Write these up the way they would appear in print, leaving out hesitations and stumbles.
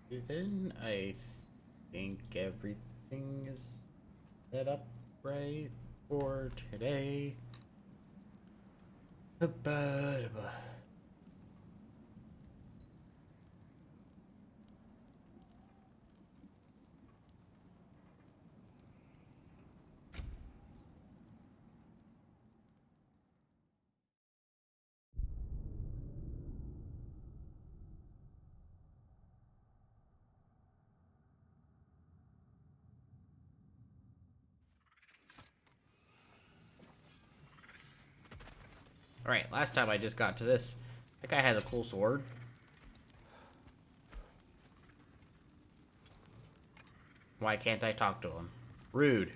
Then I think everything is set up right for today. Alright, last time I just got to this. That guy has a cool sword. Why can't I talk to him? Rude.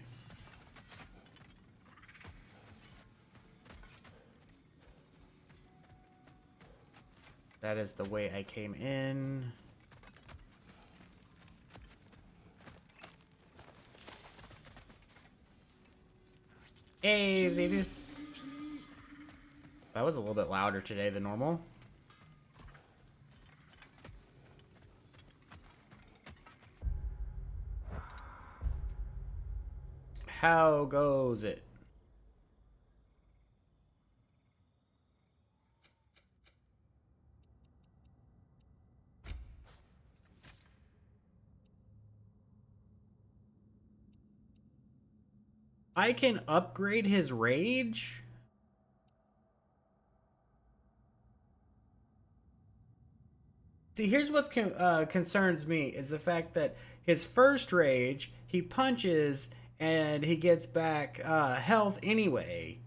That is the way I came in. Hey, Xavier. That was a little bit louder today than normal. How goes it? I can upgrade his rage? See, here's what concerns me is the fact that his first rage, he punches and he gets back health anyway.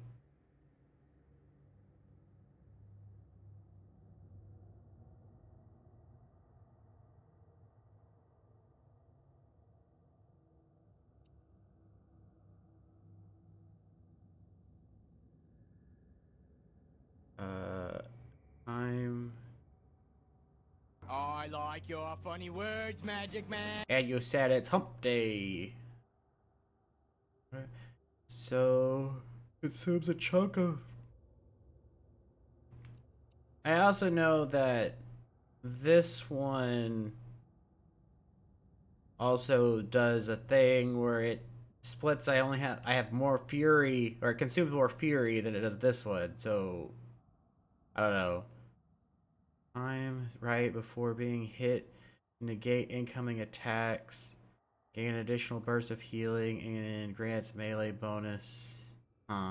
Uh, I'm... I like your funny words, Magic Man. And you said it's hump day. So, it serves a chunk of... I also know that this one also does a thing where it splits. I have more fury, or it consumes more fury than it does this one. So I don't know. Time right before being hit, negate incoming attacks, gain an additional burst of healing, and grants melee bonus. Huh.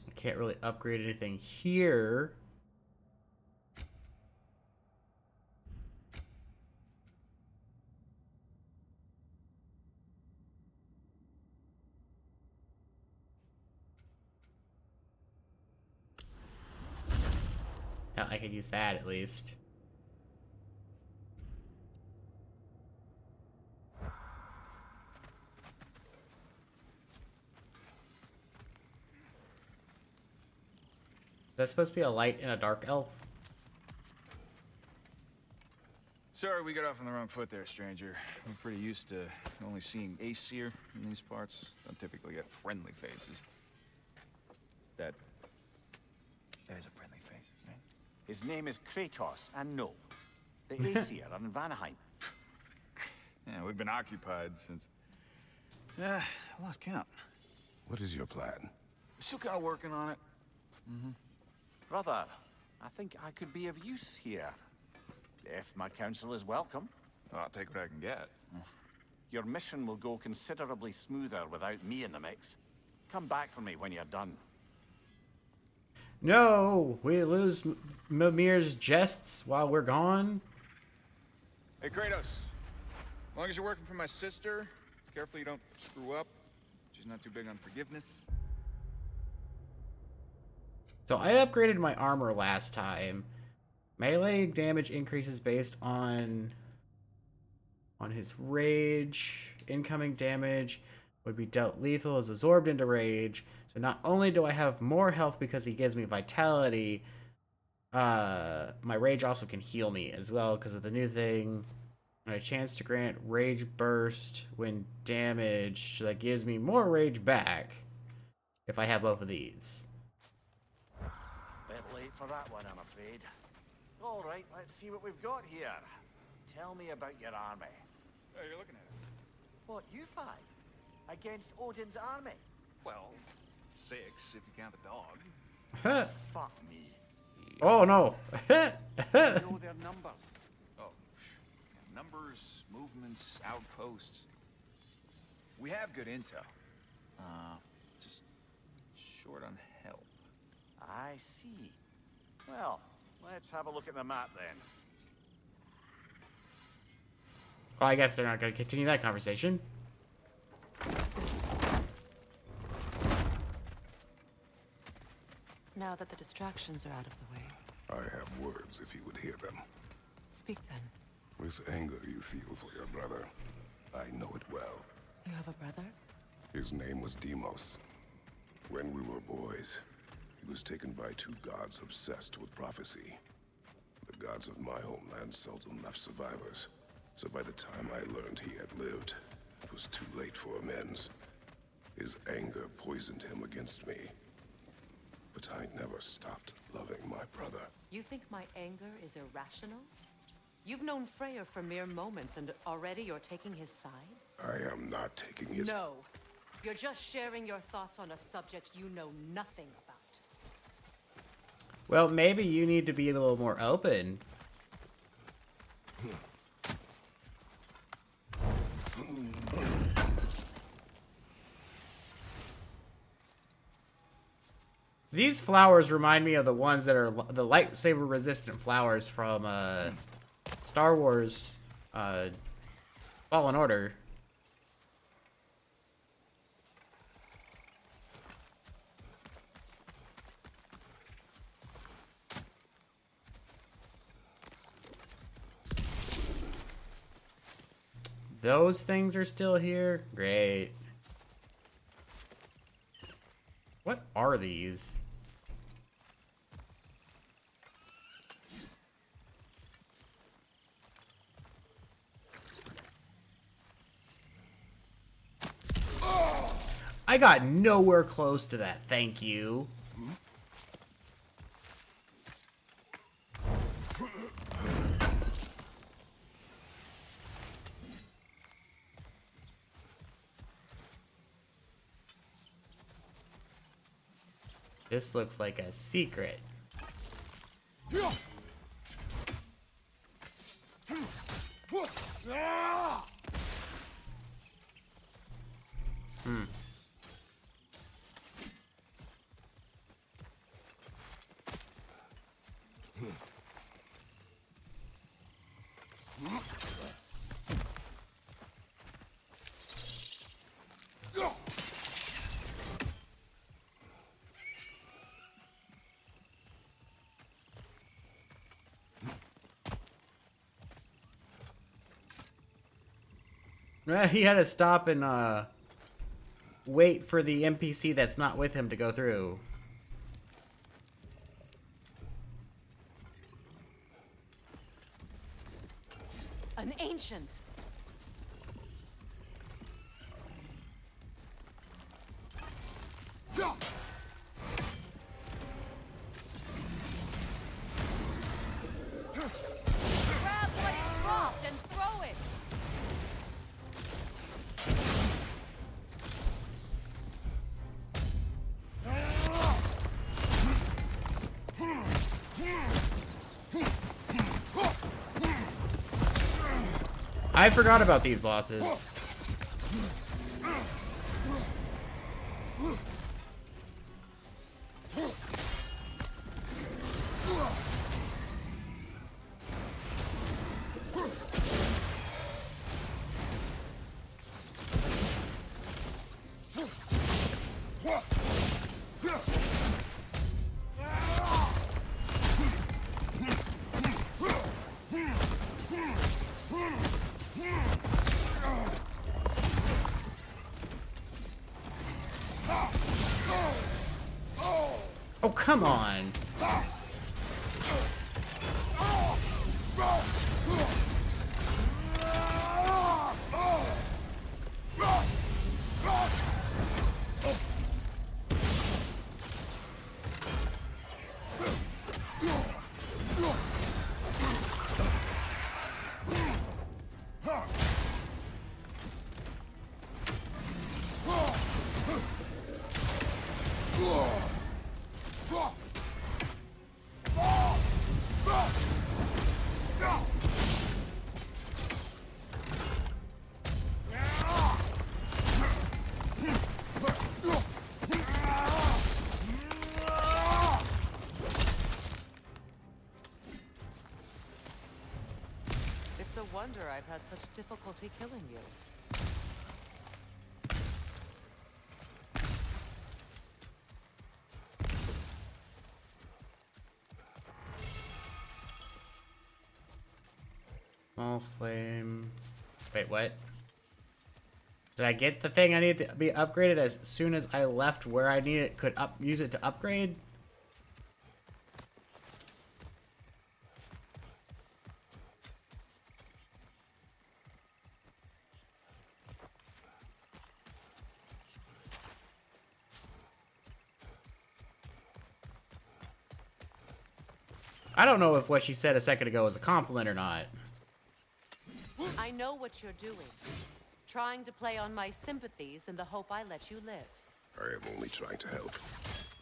I can't really upgrade anything here. Hell, I could use that at least. That's supposed to be a light and a dark elf. Sorry, we got off on the wrong foot there, stranger. We're pretty used to only seeing Aesir in these parts. Don't typically get friendly faces. That is a friendly face, right? His name is Kratos, and no, the Aesir are in Vanaheim. Yeah, we've been occupied since... I lost count. What is your plan? Still kind of working on it. Brother, I think I could be of use here. If my counsel is welcome. I'll take what I can get. Your mission will go considerably smoother without me in the mix. Come back for me when you're done. No, we lose Mimir's jests while we're gone. Hey, Kratos. As long as you're working for my sister, careful you don't screw up. She's not too big on forgiveness. So I upgraded my armor last time. Melee damage increases based on his rage. Incoming damage would be dealt lethal as absorbed into rage. So not only do I have more health because he gives me vitality, my rage also can heal me as well because of the new thing. A chance to grant rage burst when damaged that gives me more rage back if I have both of these. Bit late for that one, I'm afraid. All right, let's see what we've got here. Tell me about your army. Oh, you're looking at it. What, you five? Against Odin's army? Well, 6 if you count the dog. Fuck me. Oh no. Know their numbers. Oh, numbers, movements, outposts. We have good intel. Just short on help. I see. Well, let's have a look at the map then. Well, I guess they're not going to continue that conversation. Now that the distractions are out of the way, I have words if you would hear them. speak then. This anger you feel for your brother, I know it well. You have a brother? His name was Deimos. When we were boys, he was taken by 2 gods obsessed with prophecy. The gods of my homeland seldom left survivors, so by the time I learned he had lived, it was too late for amends. His anger poisoned him against me. But I never stopped loving my brother. You think my anger is irrational? You've known Freyr for mere moments, and already you're taking his side? I am not taking his... No. You're just sharing your thoughts on a subject you know nothing about. Well, maybe you need to be a little more open. These flowers remind me of the ones that are the lightsaber resistant flowers from Star Wars Fallen Order. Those things are still here? Great. What are these? I got nowhere close to that, thank you. This looks like a secret. He had to stop and wait for the NPC that's not with him to go through. An ancient! Grab what is dropped and throw it! I forgot about these bosses. Oh, come on. wonder I've had such difficulty killing you. Small flame. Wait, what? Did I get the thing I need to be upgraded as soon as I left where I need it? Could use it to upgrade? I don't know if what she said a second ago was a compliment or not. I know what you're doing. Trying to play on my sympathies in the hope I let you live. I am only trying to help.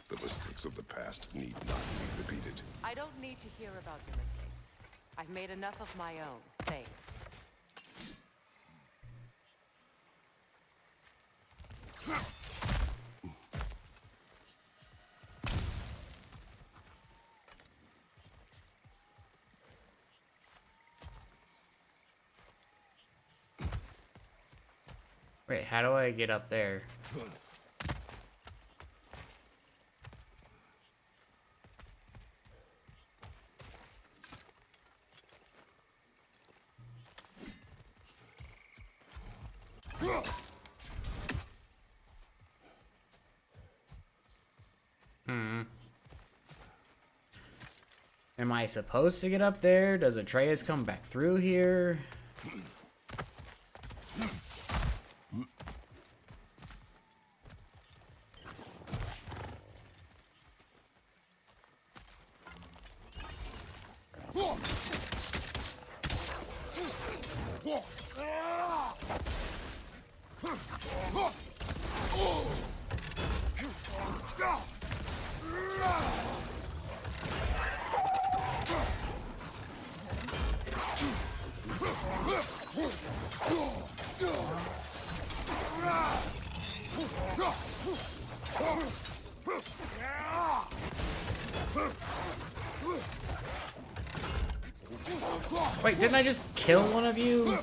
The mistakes of the past need not be repeated. I don't need to hear about your mistakes. I've made enough of my own. Thanks. Wait, how do I get up there? Am I supposed to get up there? Does Atreus come back through here? Wait, didn't I just kill one of you?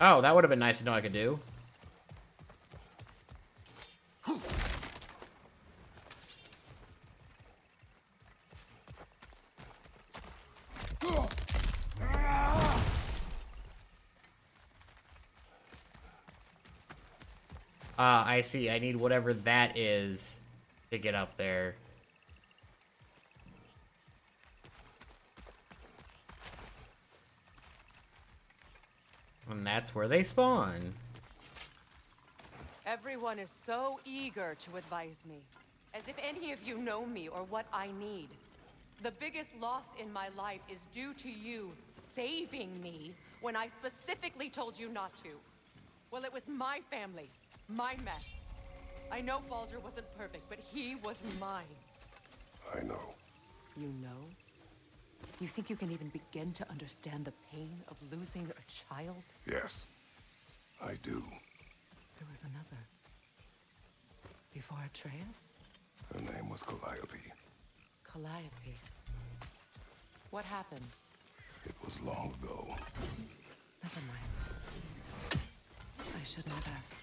Oh, that would have been nice to know I could do. I see. I need whatever that is to get up there. And that's where they spawn. Everyone is so eager to advise me, as if any of you know me or what I need. The biggest loss in my life is due to you saving me when I specifically told you not to. Well, it was my family, my mess. I know Baldur wasn't perfect, but he was mine. I know. You know? You think you can even begin to understand the pain of losing a child? Yes, I do. There was another. Before Atreus? Her name was Calliope. Calliope. What happened? It was long ago. Never mind. I shouldn't have asked.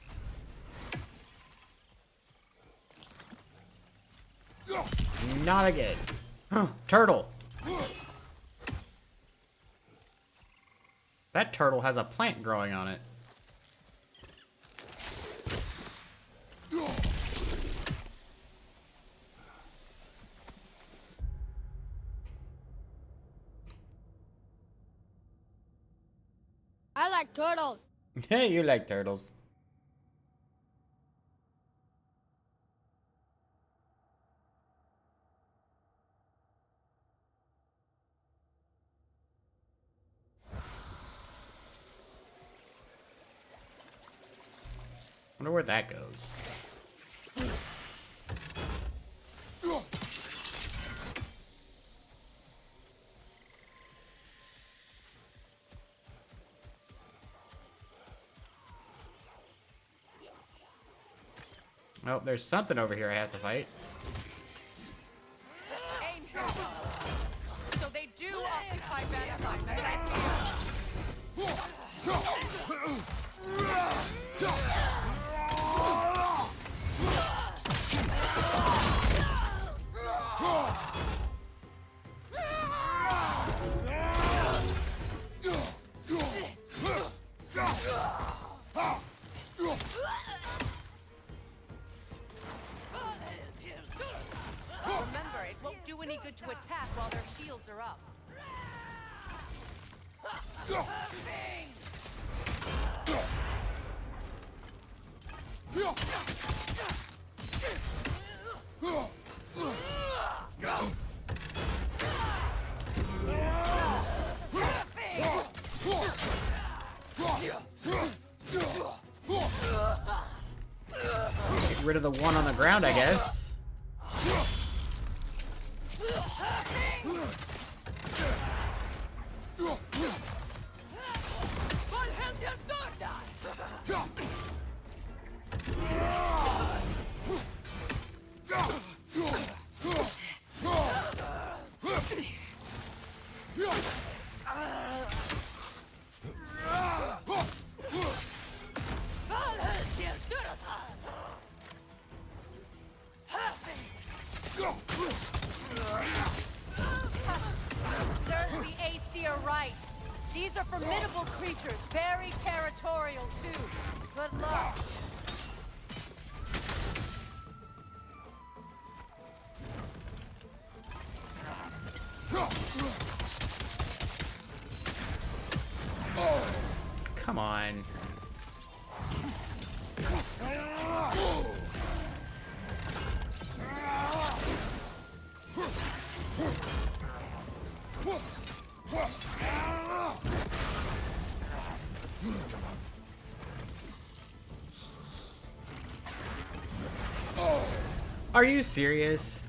Not again. Huh, turtle. That turtle has a plant growing on it. I like turtles. Hey, you like turtles. Wonder where that goes. Oh, there's something over here I have to fight. Aim here. So they do occupy Vanaheim, as I fear. Remember, it won't do any good to attack while their shields are up. Get rid of the one on the ground, I guess. Serves the Aesir right. These are formidable creatures, very territorial too. Good luck. Come on. Are you serious?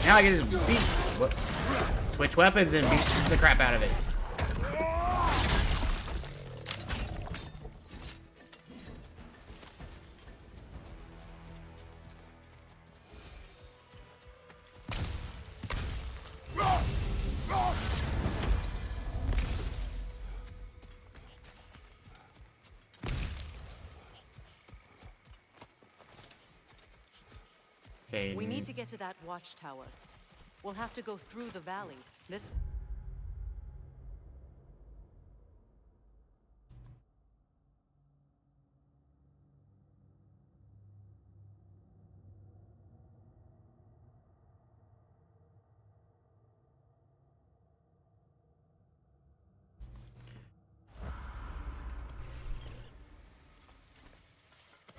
Now I can just beat, switch weapons and beat the crap out of it. Okay. We need to get to that watchtower. We'll have to go through the valley. This...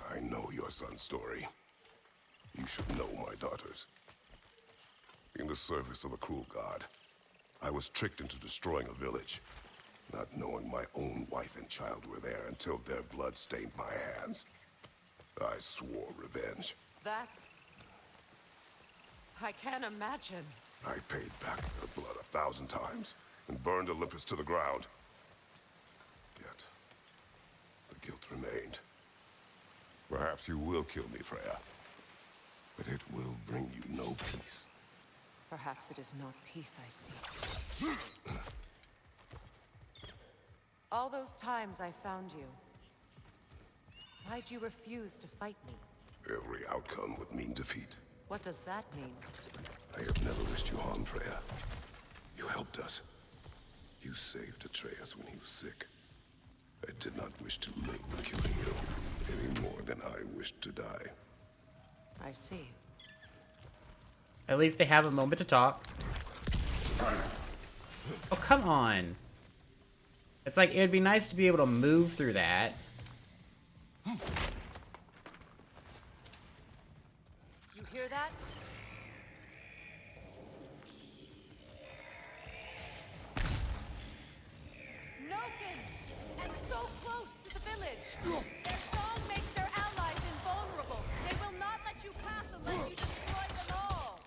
I know your son's story. You should know my daughter's. In the service of a cruel god, I was tricked into destroying a village, not knowing my own wife and child were there until their blood stained my hands. I swore revenge. That's... I can't imagine. I paid back their blood 1,000 times and burned Olympus to the ground. remained. Perhaps you will kill me, Freya. But it will bring you no peace. Perhaps it is not peace I seek. All those times I found you, why'd you refuse to fight me? Every outcome would mean defeat. What does that mean? I have never wished you harm, Freya. You helped us. You saved Atreus when he was sick. I did not wish to live with killing you, any more than I wished to die. I see. At least they have a moment to talk. Oh, come on. It's like, it would be nice to be able to move through that. You hear that? Nokins! And so close to the village! Their song makes their allies invulnerable. They will not let you pass unless you destroy them all.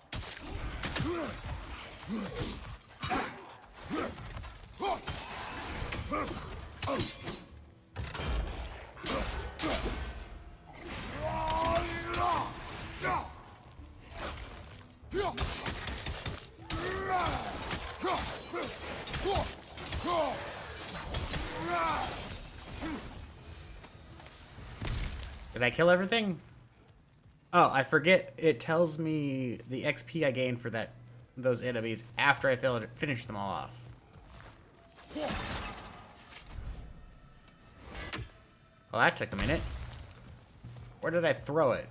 Did I kill everything? Oh, I forget. It tells me the XP I gained for those enemies after I finish them all off. Well, that took a minute. Where did I throw it?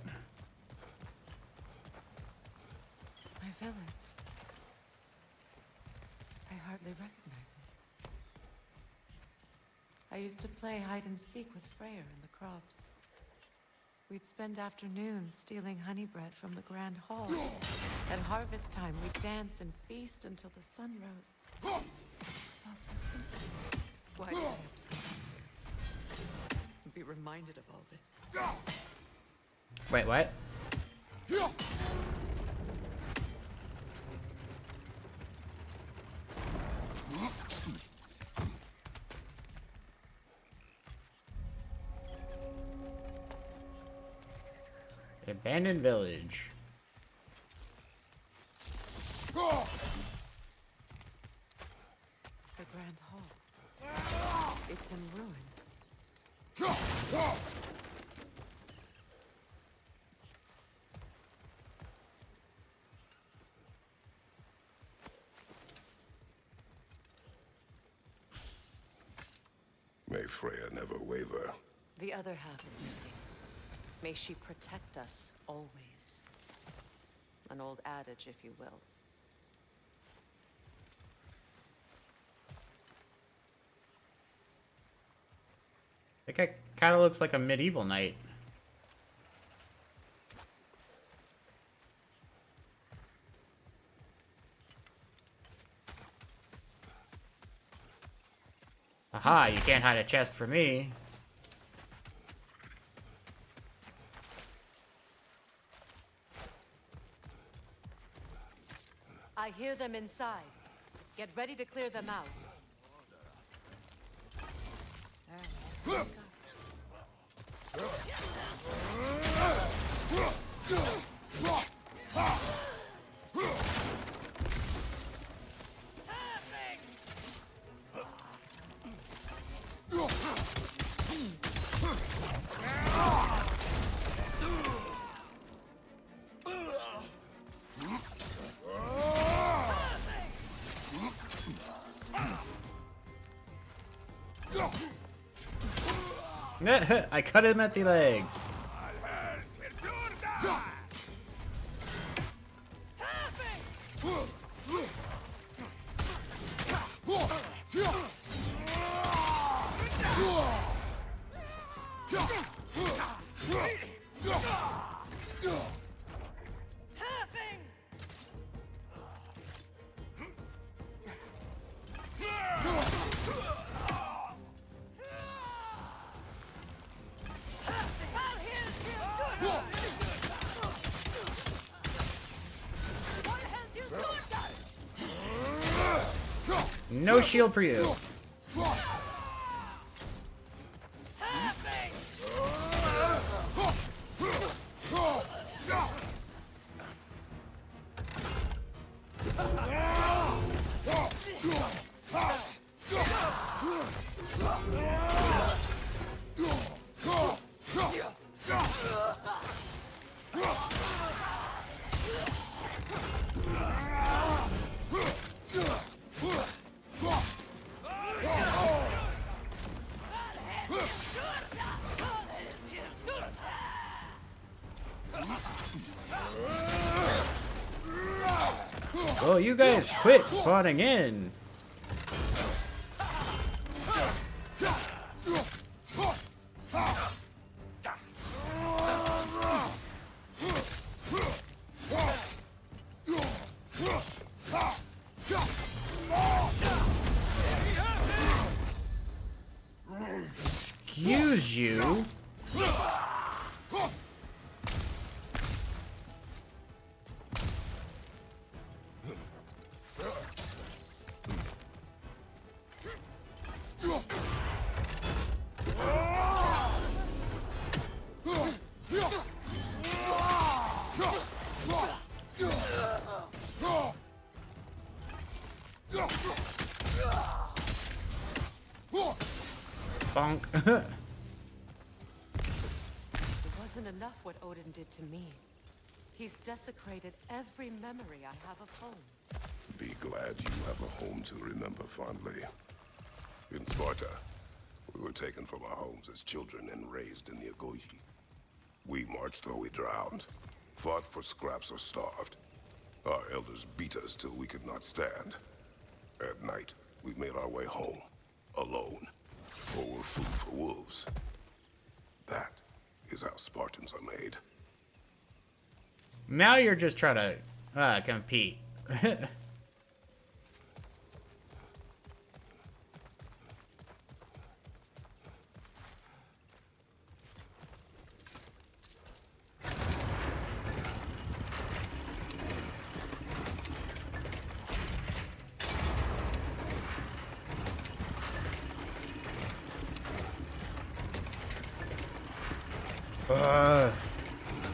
My village. I hardly recognize it. I used to play hide and seek with Freyr in the crops. We'd spend afternoons stealing honey bread from the Grand Hall. At harvest time, we'd dance and feast until the sun rose. It was all so simple. Why did I have to come back here? And be reminded of all this? Wait, what? Abandoned village. The Grand Hall. It's in ruin. May Freya never waver. The other half is missing. May she protect us always. An old adage, if you will. That guy kind of looks like a medieval knight. Aha, you can't hide a chest from me. I hear them inside. Get ready to clear them out. There I cut him at the legs. No shield for you. Oh, you guys quit spawning in. Excuse you. Bonk. It wasn't enough what Odin did to me. He's desecrated every memory I have of home. Be glad you have a home to remember fondly. In Sparta, we were taken from our homes as children and raised in the Agogi. We marched or we drowned, fought for scraps or starved. Our elders beat us till we could not stand. At night, we made our way home, alone, or were food for wolves. That is how Spartans are made. Now you're just trying to compete.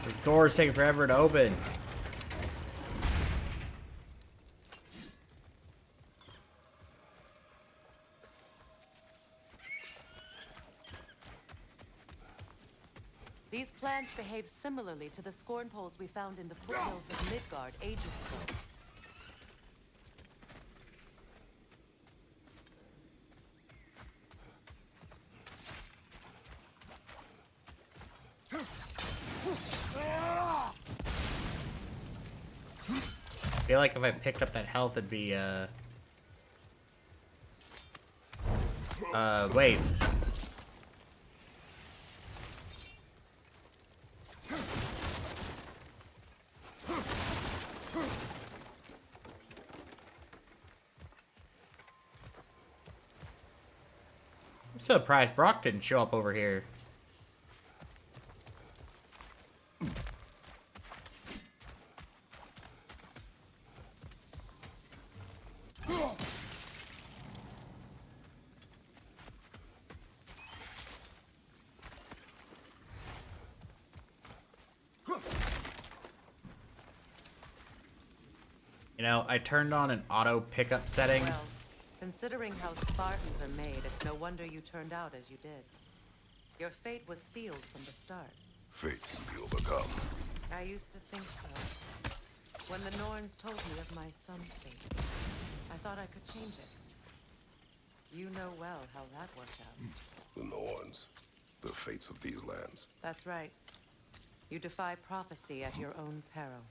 The door's taking forever to open. These plants behave similarly to the scorn poles we found in the foothills of Midgard ages ago. I feel like if I picked up that health, it'd be waste. I'm surprised Brock didn't show up over here. You know, I turned on an auto pickup setting. Well, considering how Spartans are made, it's no wonder you turned out as you did. Your fate was sealed from the start. Fate can be overcome. I used to think so. When the Norns told me of my son's fate, I thought I could change it. You know well how that worked out. The Norns, the fates of these lands. That's right. You defy prophecy at your own peril.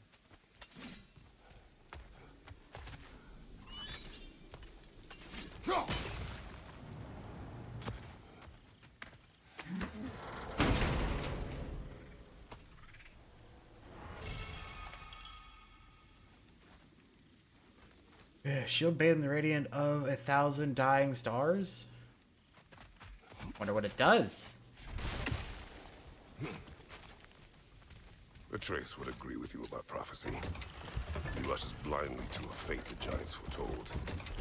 Shield bathed in the radiant of 1,000 dying stars? Wonder what it does. Atreus would agree with you about prophecy. He rushes blindly to a fate the giants foretold.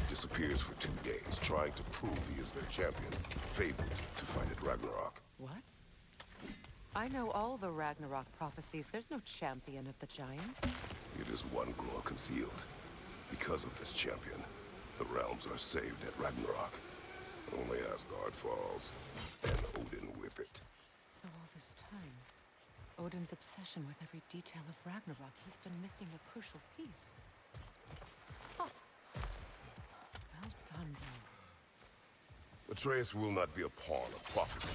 Disappears for 2 days, trying to prove he is their champion. Fabled to fight at Ragnarok. What? I know all the Ragnarok prophecies. There's no champion of the giants. It is one glow concealed. Because of this champion, the realms are saved at Ragnarok. Only Asgard falls, and Odin with it. So all this time, Odin's obsession with every detail of Ragnarok, he's been missing a crucial piece. Huh. Well done, bro. Atreus will not be a pawn of prophecy.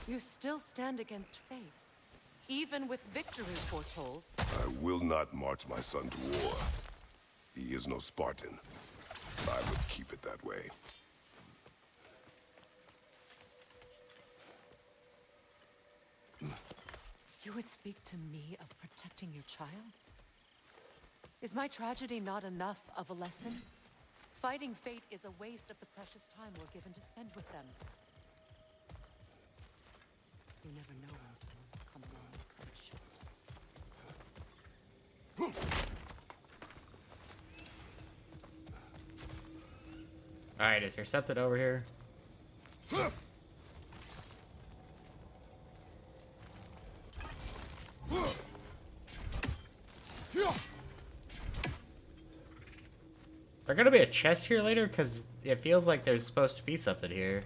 You still stand against fate, even with victory foretold. I will not march my son to war. He is no Spartan. I would keep it that way. You would speak to me of protecting your child? Is my tragedy not enough of a lesson? Fighting fate is a waste of the precious time we're given to spend with them. You never know when someone will come along and cut it short. Alright, is there something over here? There gonna be a chest here later? Because it feels like there's supposed to be something here.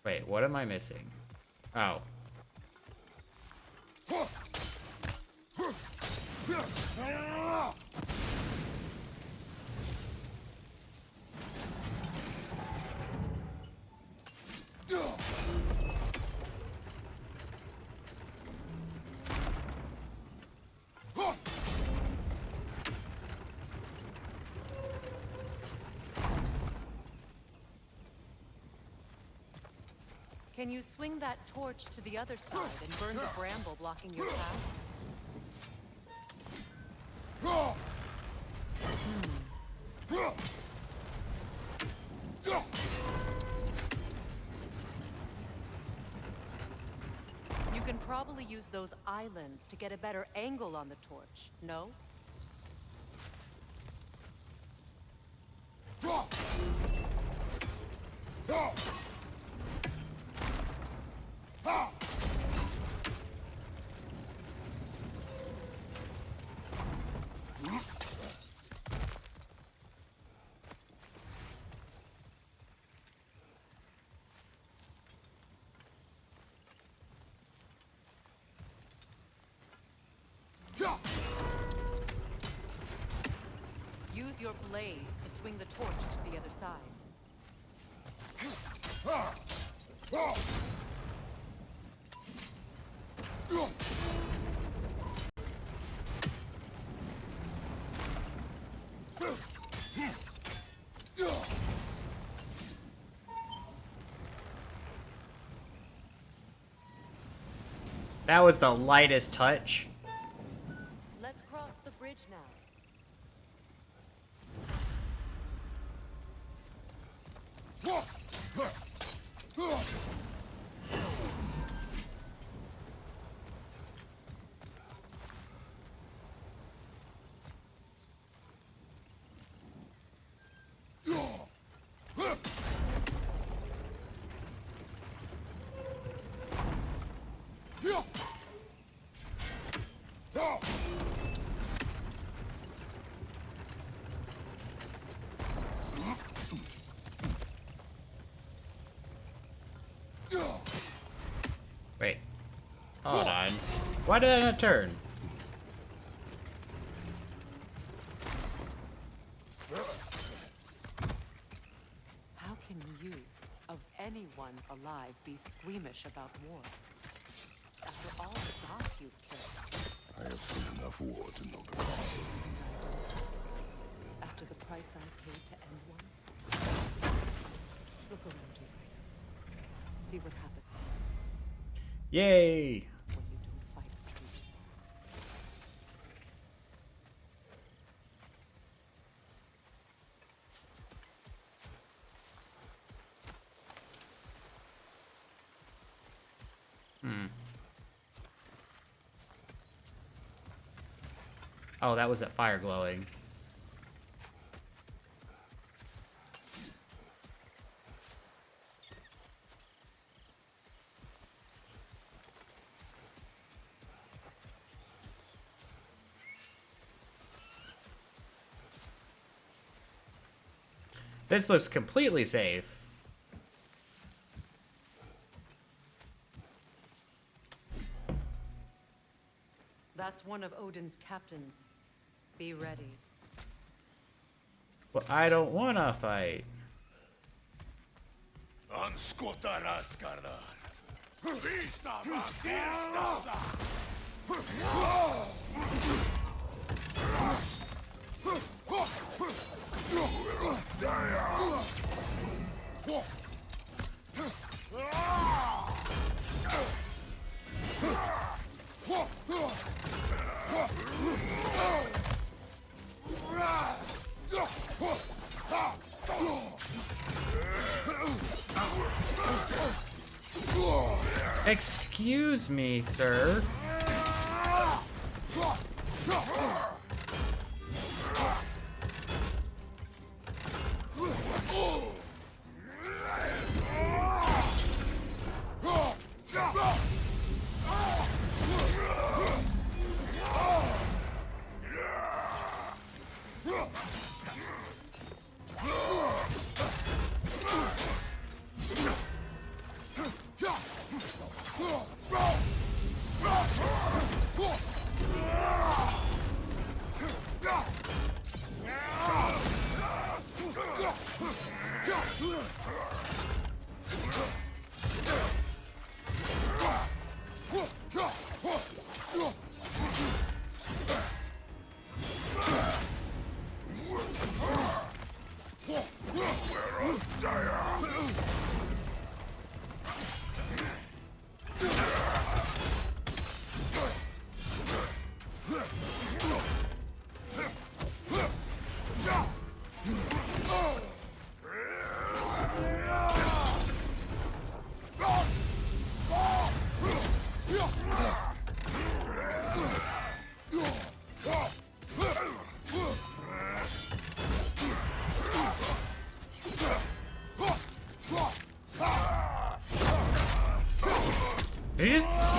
Wait, what am I missing? Oh. Can you swing that torch to the other side and burn the bramble blocking your path? You can probably use those islands to get a better angle on the torch, no? Use your blades to swing the torch to the other side. That was the lightest touch. Let's cross the bridge now. Wait. Hold on. Why did I not turn? How can you, of anyone alive, be squeamish about war? After all the gods you've killed. I have seen enough war to know the cost. After the price I paid to end one? Look around you, Kratos. See what happens Yay! when you don't fight for truth. Oh, that was that fire glowing. This looks completely safe. That's one of Odin's captains. Be ready. But I don't want to fight. Excuse me, sir.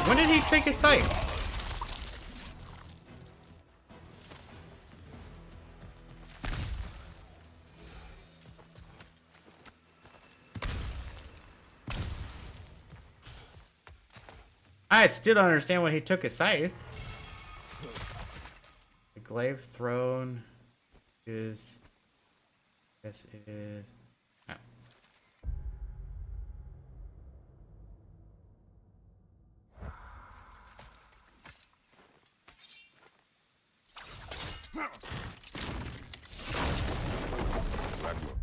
When did he take his sight? I still don't understand when he took his scythe. The glaive throne is... This is... Oh. Ragnarök,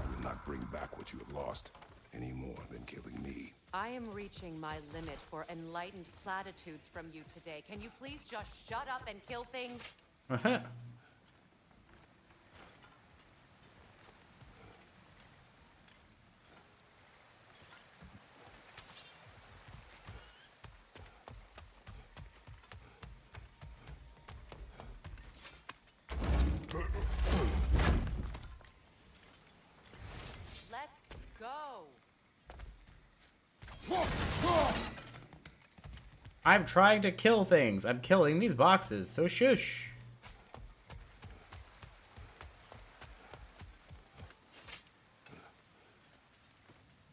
I will not bring back what you have lost, any more than killing me. I am reaching my limit for enlightened platitudes from you today. Can you please just shut up and kill things? Let's go. I'm trying to kill things. I'm killing these boxes, so shush.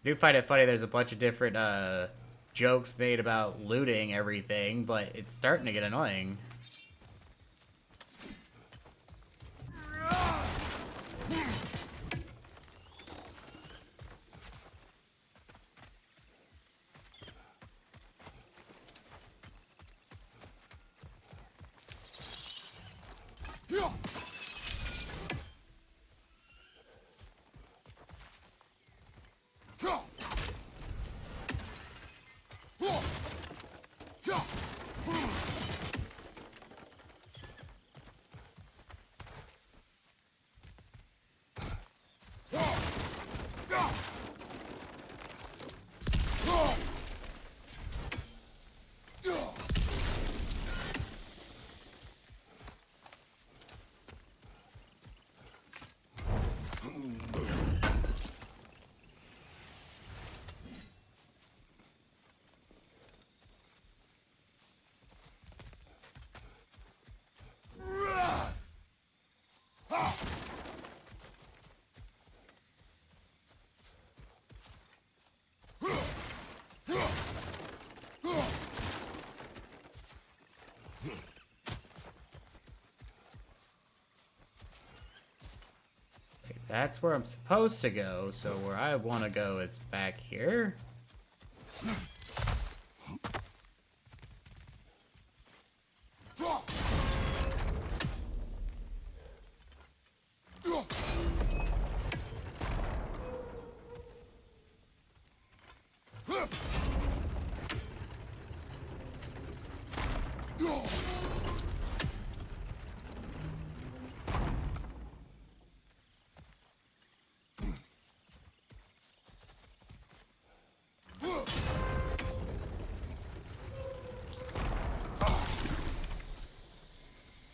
I do find it funny there's a bunch of different jokes made about looting everything, but it's starting to get annoying. Okay, that's where I'm supposed to go, so where I want to go is back here.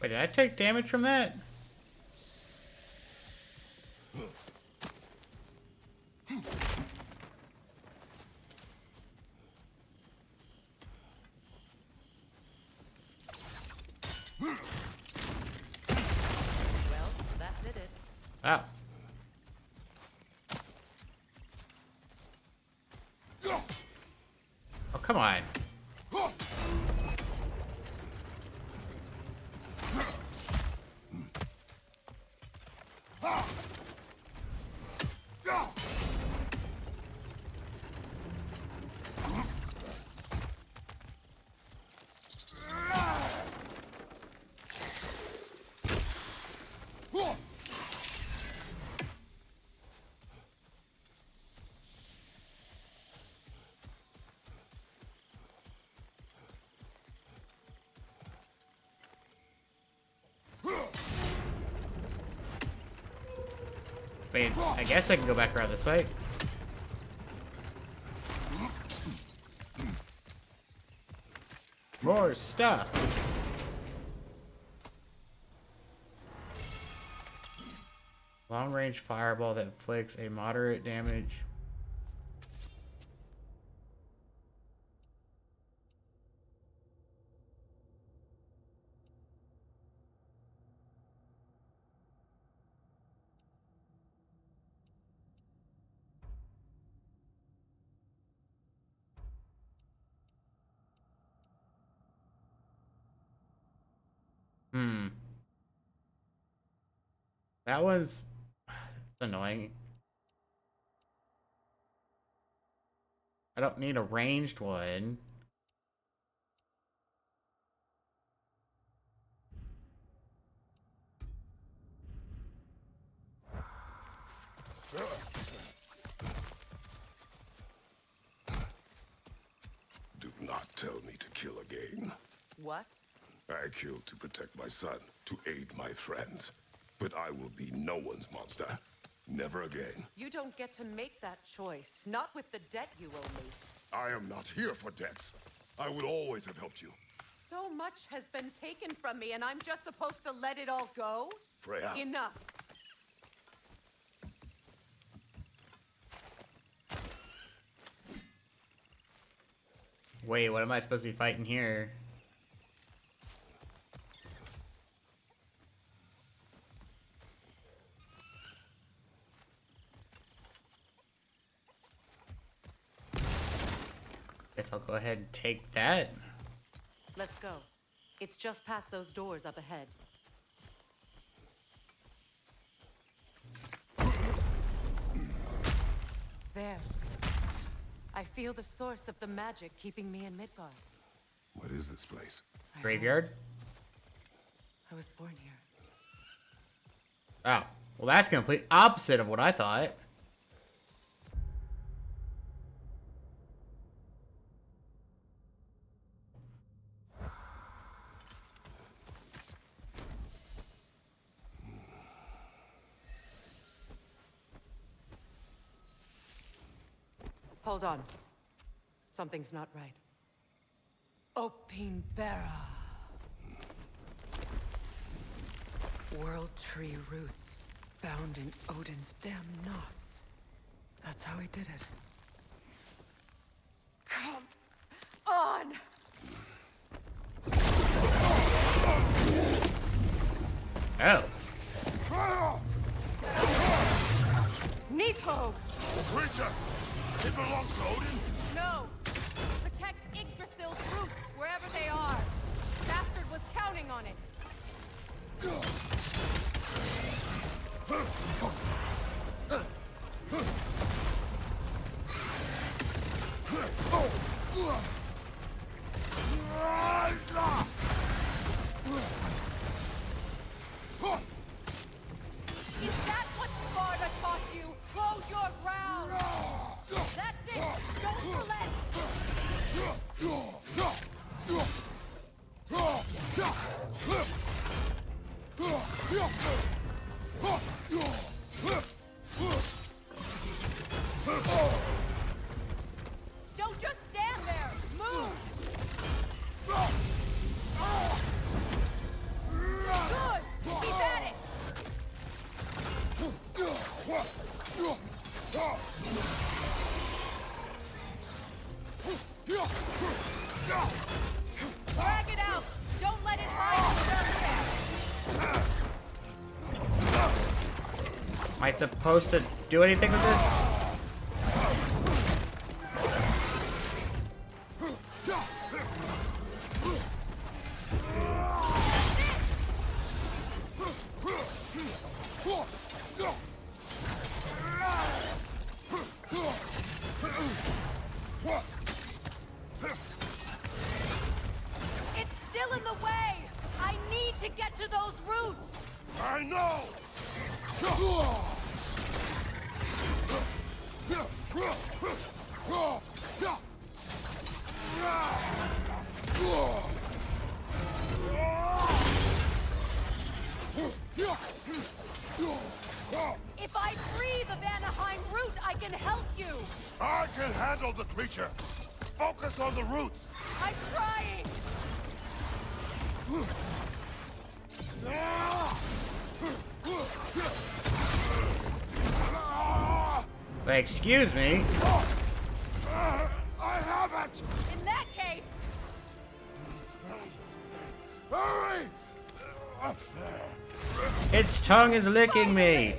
Wait, did I take damage from that? Well, that did it. Oh. Oh, come on. Wait, I guess I can go back around this way. More stuff. Long range fireball that inflicts a moderate damage. That was annoying. I don't need a ranged one. Do not tell me to kill again. What? I killed to protect my son, to aid my friends. But I will be no one's monster. Never again. You don't get to make that choice. Not with the debt you owe me. I am not here for debts. I would always have helped you. So much has been taken from me, and I'm just supposed to let it all go? Freya. Enough. Wait, what am I supposed to be fighting here? Guess I'll go ahead and take that. Let's go. It's just past those doors up ahead. There. I feel the source of the magic keeping me in Midgard. What is this place? Graveyard? I was born here. Oh, well that's complete opposite of what I thought. Hold on. Something's not right. Opinbera. World tree roots, bound in Odin's damn knots. That's how he did it. Come on! Oh. Neathos! Creature! It belongs to Odin? No! protects Yggdrasil's roots wherever they are. Bastard was counting on it. Is that what Sparta taught you? Hold your ground! That's it! Don't relent! Don't just stand there! Move! Good! Keep at it! Drag it out! Don't let it hide in the Am I supposed to do anything with this? It's still in the way! I need to get to those roots! I know! If I free the Vanaheim root, I can help you! I can handle the creature. Focus on the roots. I'm trying! Wait, excuse me? I have it! In that case, Hurry! Its tongue is licking me.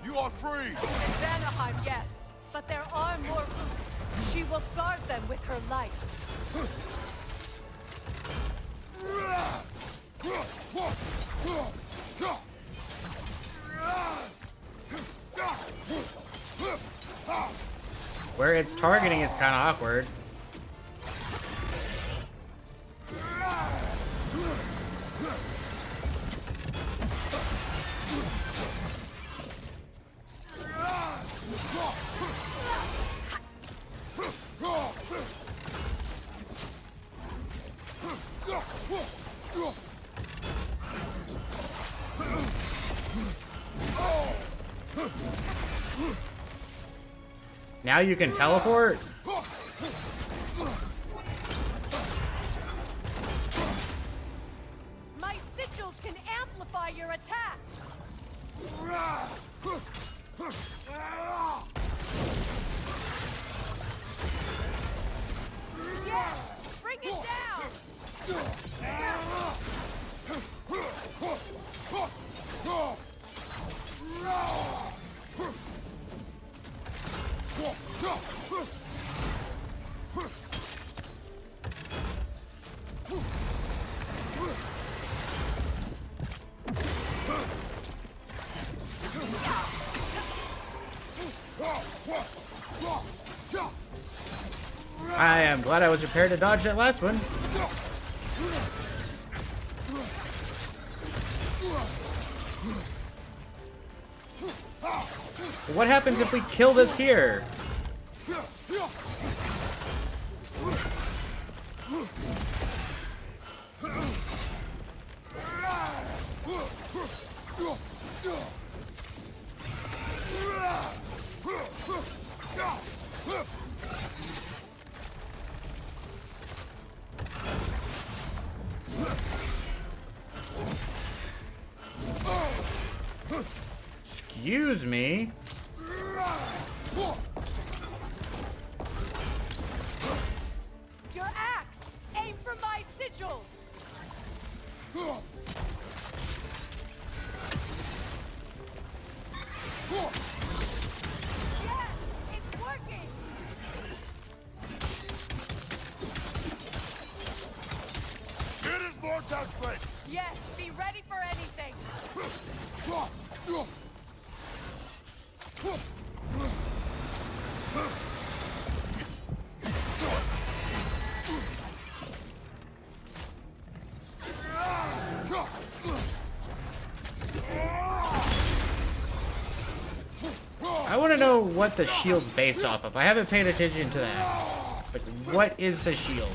You are free! in Vanaheim, yes. But there are more roots. She will guard them with her life. Where it's targeting is kind of awkward. Now you can teleport? My sigils can amplify your attacks. Yes! Bring it down! I am glad I was prepared to dodge that last one. What happens if we kill this here? Excuse me? Your axe! Aim for my sigils! Yes, it's working. Get his vortex blade! Yes, be ready for anything. I want to know what the shield's based off of. I haven't paid attention to that. But what is the shield?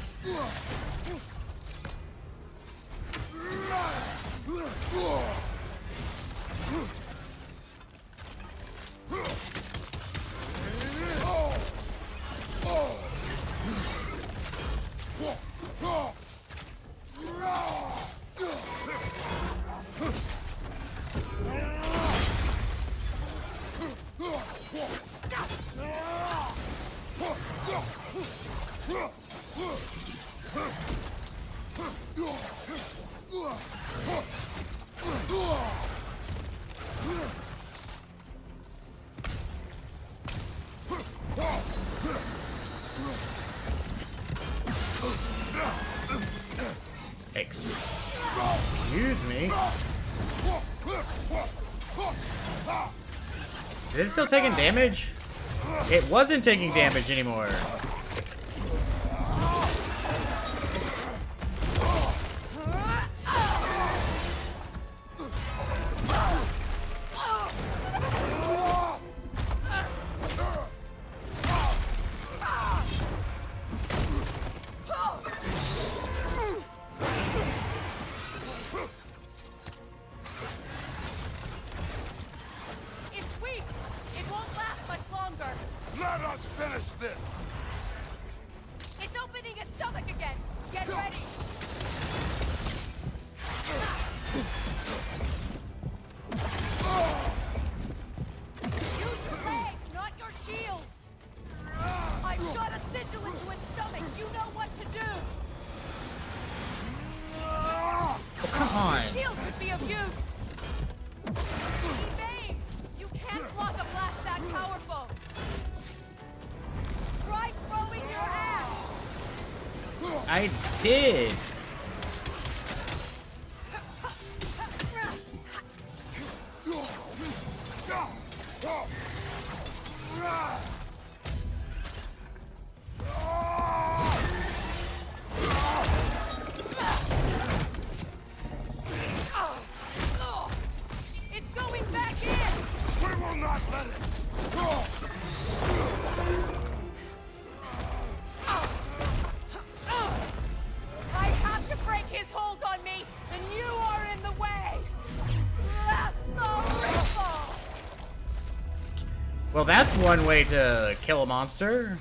Excuse me. Is it still taking damage? It wasn't taking damage anymore. It's weak. It won't last much longer. Let us finish this! It's opening its stomach again. Get ready. Use your legs, not your shield. I've got a sigil into its stomach. You know what to do. Oh, come on. Shield could be of use. Evade. You can't block a blast that powerful. Try throwing your axe. I did. It's going back in. We will not let it! I have to break his hold on me, and you are in the way. That's the ripple. Well, that's one way to kill a monster.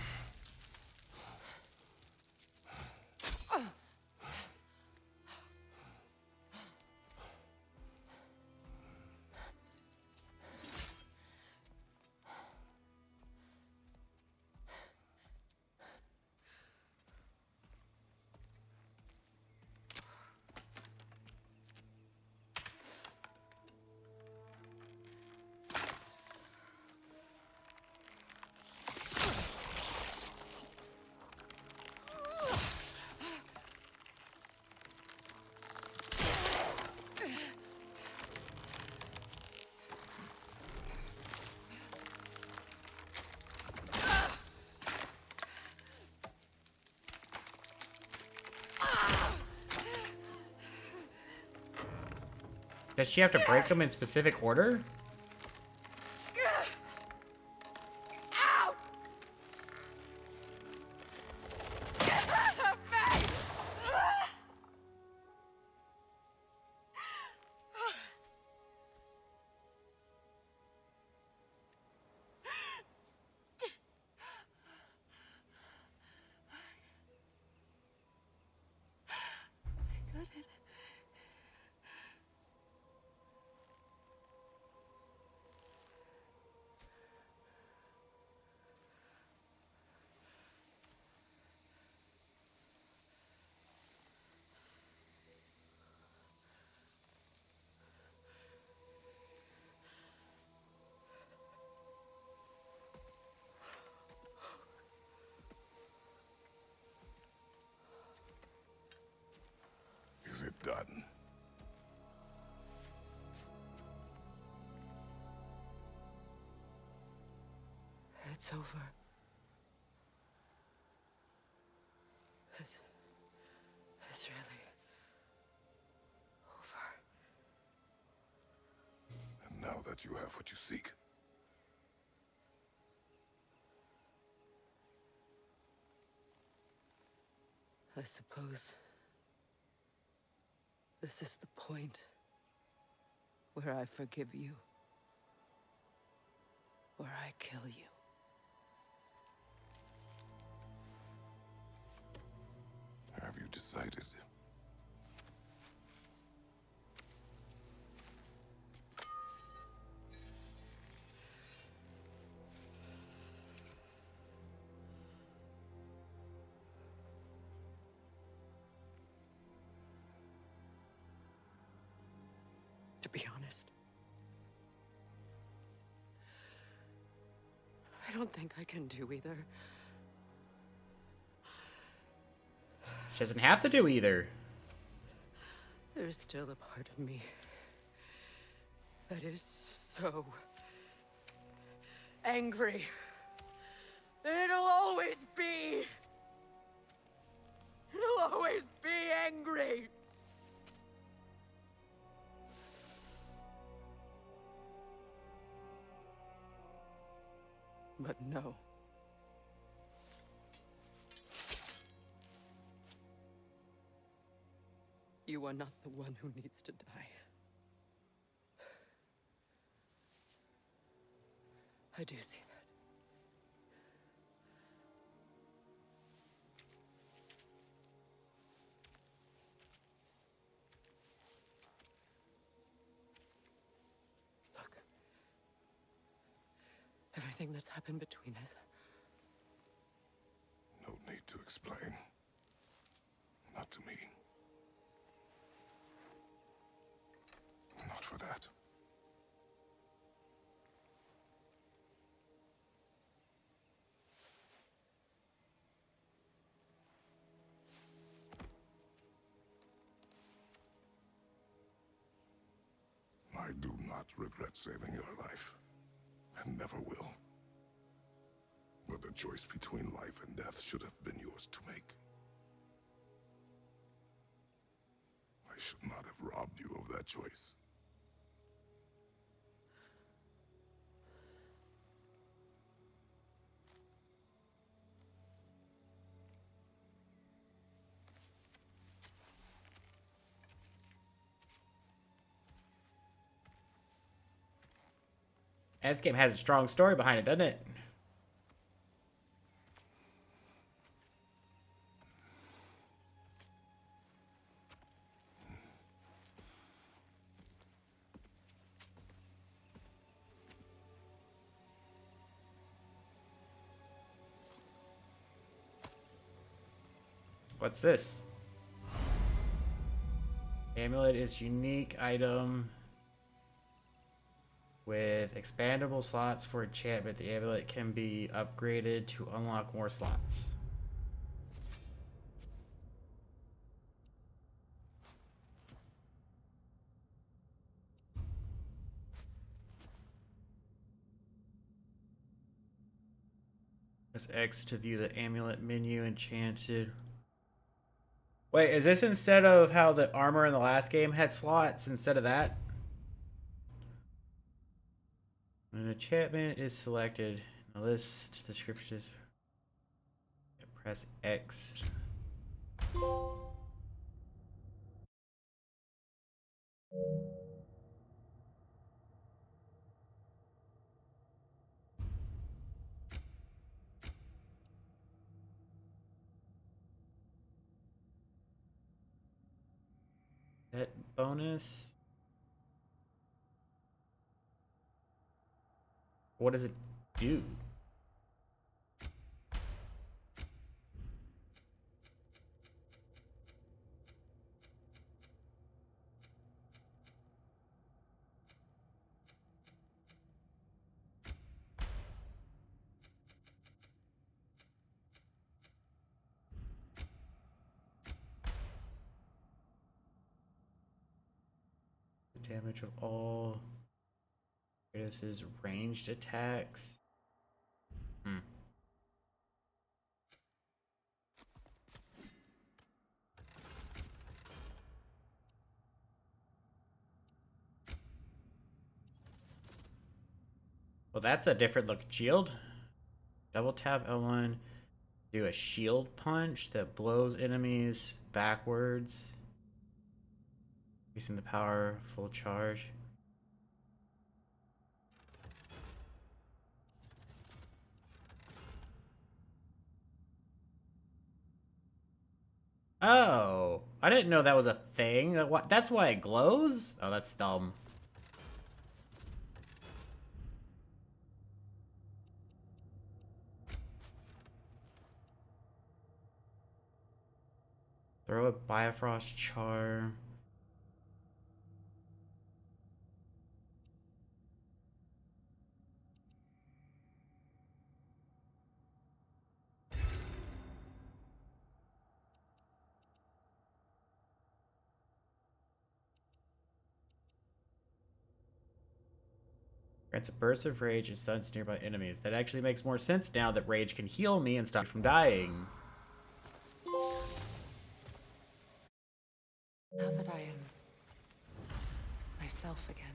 Does she have to break them in specific order? Out! Get out of me! forgotten. It's over. It's really over. And now that you have what you seek, I suppose this is the point where I forgive you, where I kill you. have you decided? To be honest, I don't think I can do either. She doesn't have to do either. There's still a part of me that is so angry. And it'll always be. It'll always be angry. But no. You are not the one who needs to die. I do see that. Look. Everything that's happened between us. No need to explain. Not to me. Not for that. I do not regret saving your life, and never will. But the choice between life and death should have been yours to make. I should not have robbed you of that choice. This game has a strong story behind it, doesn't it? What's this? Amulet is unique item with expandable slots for enchantment. The amulet can be upgraded to unlock more slots. Press X to view the amulet menu. Enchanted. Wait, is this instead of how the armor in the last game had slots instead of that? When an enchantment is selected, a list descriptions. Press X. That bonus. What does it do? damage of all Kratos' ranged attacks. Well, that's a different look shield. Double tap L1. Do a shield punch that blows enemies backwards. Increasing the power, full charge. Oh, I didn't know that was a thing. That's why it glows? Oh, that's dumb. Throw a Bifrost Charm. Grants a burst of rage and stuns nearby enemies. That actually makes more sense now that rage can heal me and stop me from dying. Now that I am myself again,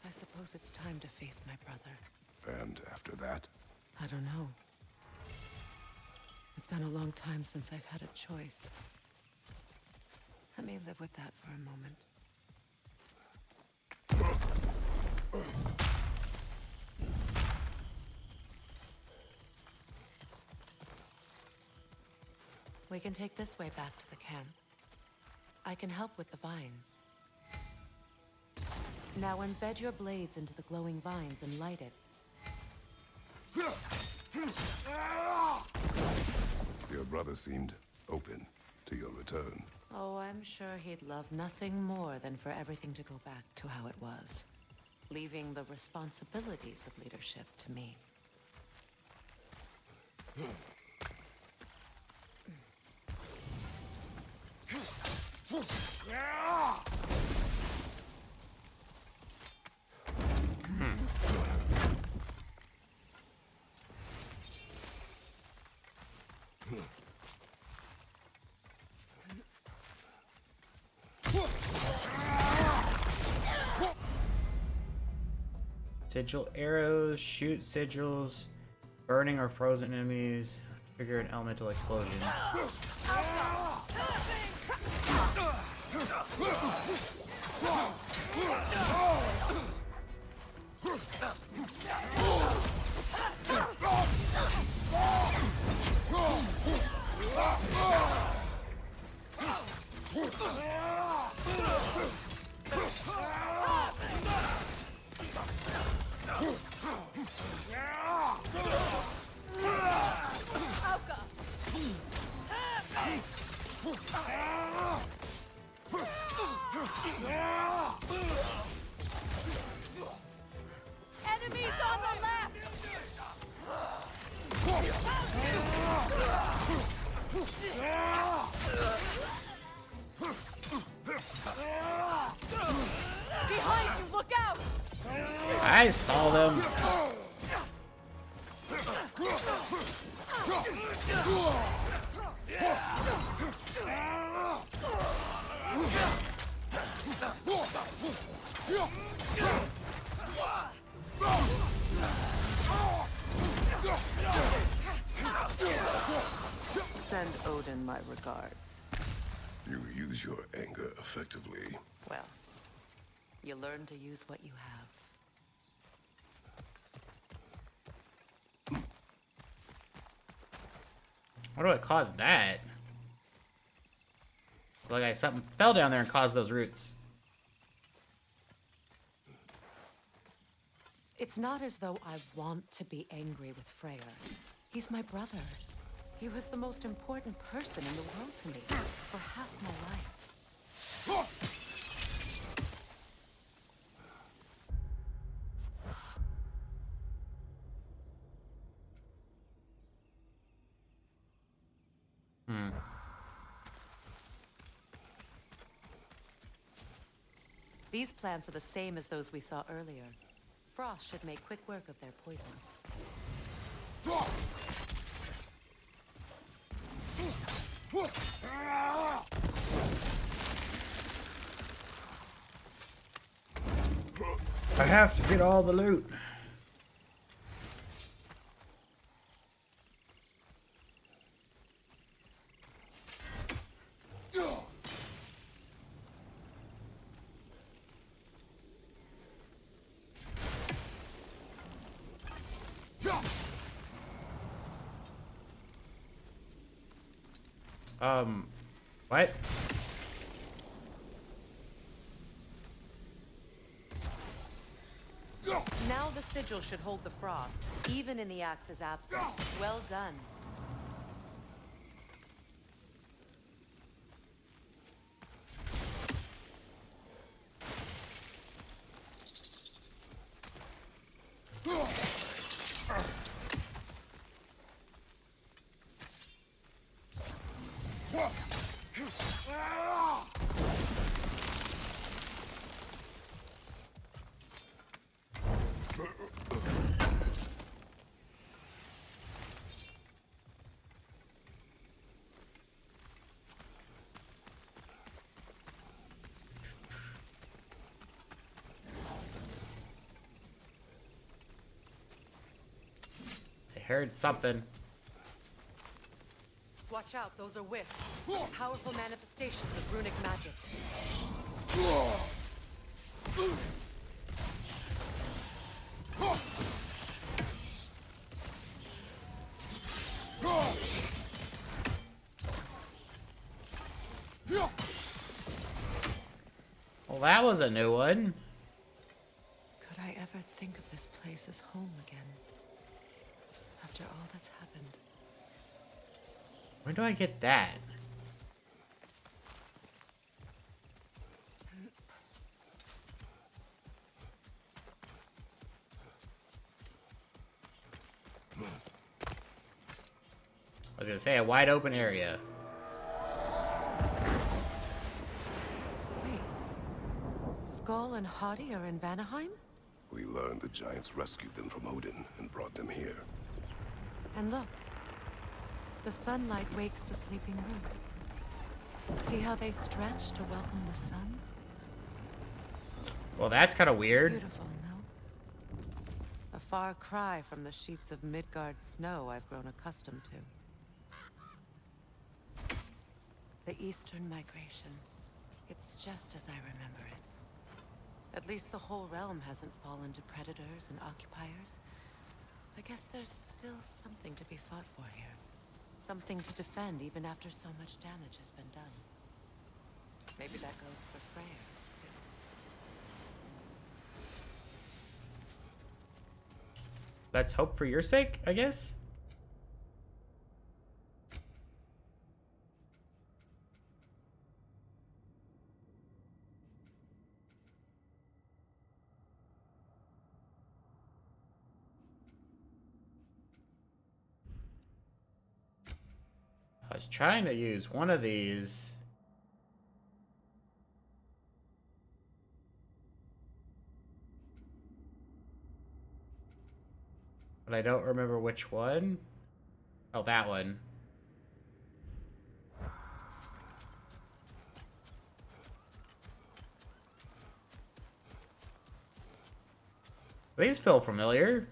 I suppose it's time to face my brother. And after that? I don't know. It's been a long time since I've had a choice. Let me live with that for a moment. We can take this way back to the camp. I can help with the vines. Now embed your blades into the glowing vines and light it. Your brother seemed open to your return. Oh, I'm sure he'd love nothing more than for everything to go back to how it was, leaving the responsibilities of leadership to me. Sigil arrows, shoot sigils, burning or frozen enemies, trigger an elemental explosion. Enemies on the left! Behind you, look out! I saw them. Send Odin my regards. You use your anger effectively. Well, you learn to use what you have. What do it cause that? Like something fell down there and caused those roots. It's not as though I want to be angry with Freyr. He's my brother. He was the most important person in the world to me for half my life. These plants are the same as those we saw earlier. Frost should make quick work of their poison. I have to get all the loot. What? Now the sigil should hold the frost, even in the axe's absence. Well done. I heard something. Watch out, those are wisps. Powerful manifestations of runic magic. Well, that was a new one. Could I ever think of this place as home again? After all that's happened. Where do I get that? I was gonna say a wide open area. Wait. Skull and Hadi are in Vanaheim? We learned the giants rescued them from Odin and brought them here. And look. The sunlight wakes the sleeping roots. See how they stretch to welcome the sun? Well, that's kind of weird. Beautiful, no? A far cry from the sheets of Midgard snow I've grown accustomed to. The Eastern Migration. It's just as I remember it. At least the whole realm hasn't fallen to predators and occupiers. I guess there's still something to be fought for here. Something to defend even after so much damage has been done. Maybe that goes for Freyr, too. Let's hope for your sake, I guess. I was trying to use one of these. But I don't remember which one. Oh, that one. These feel familiar.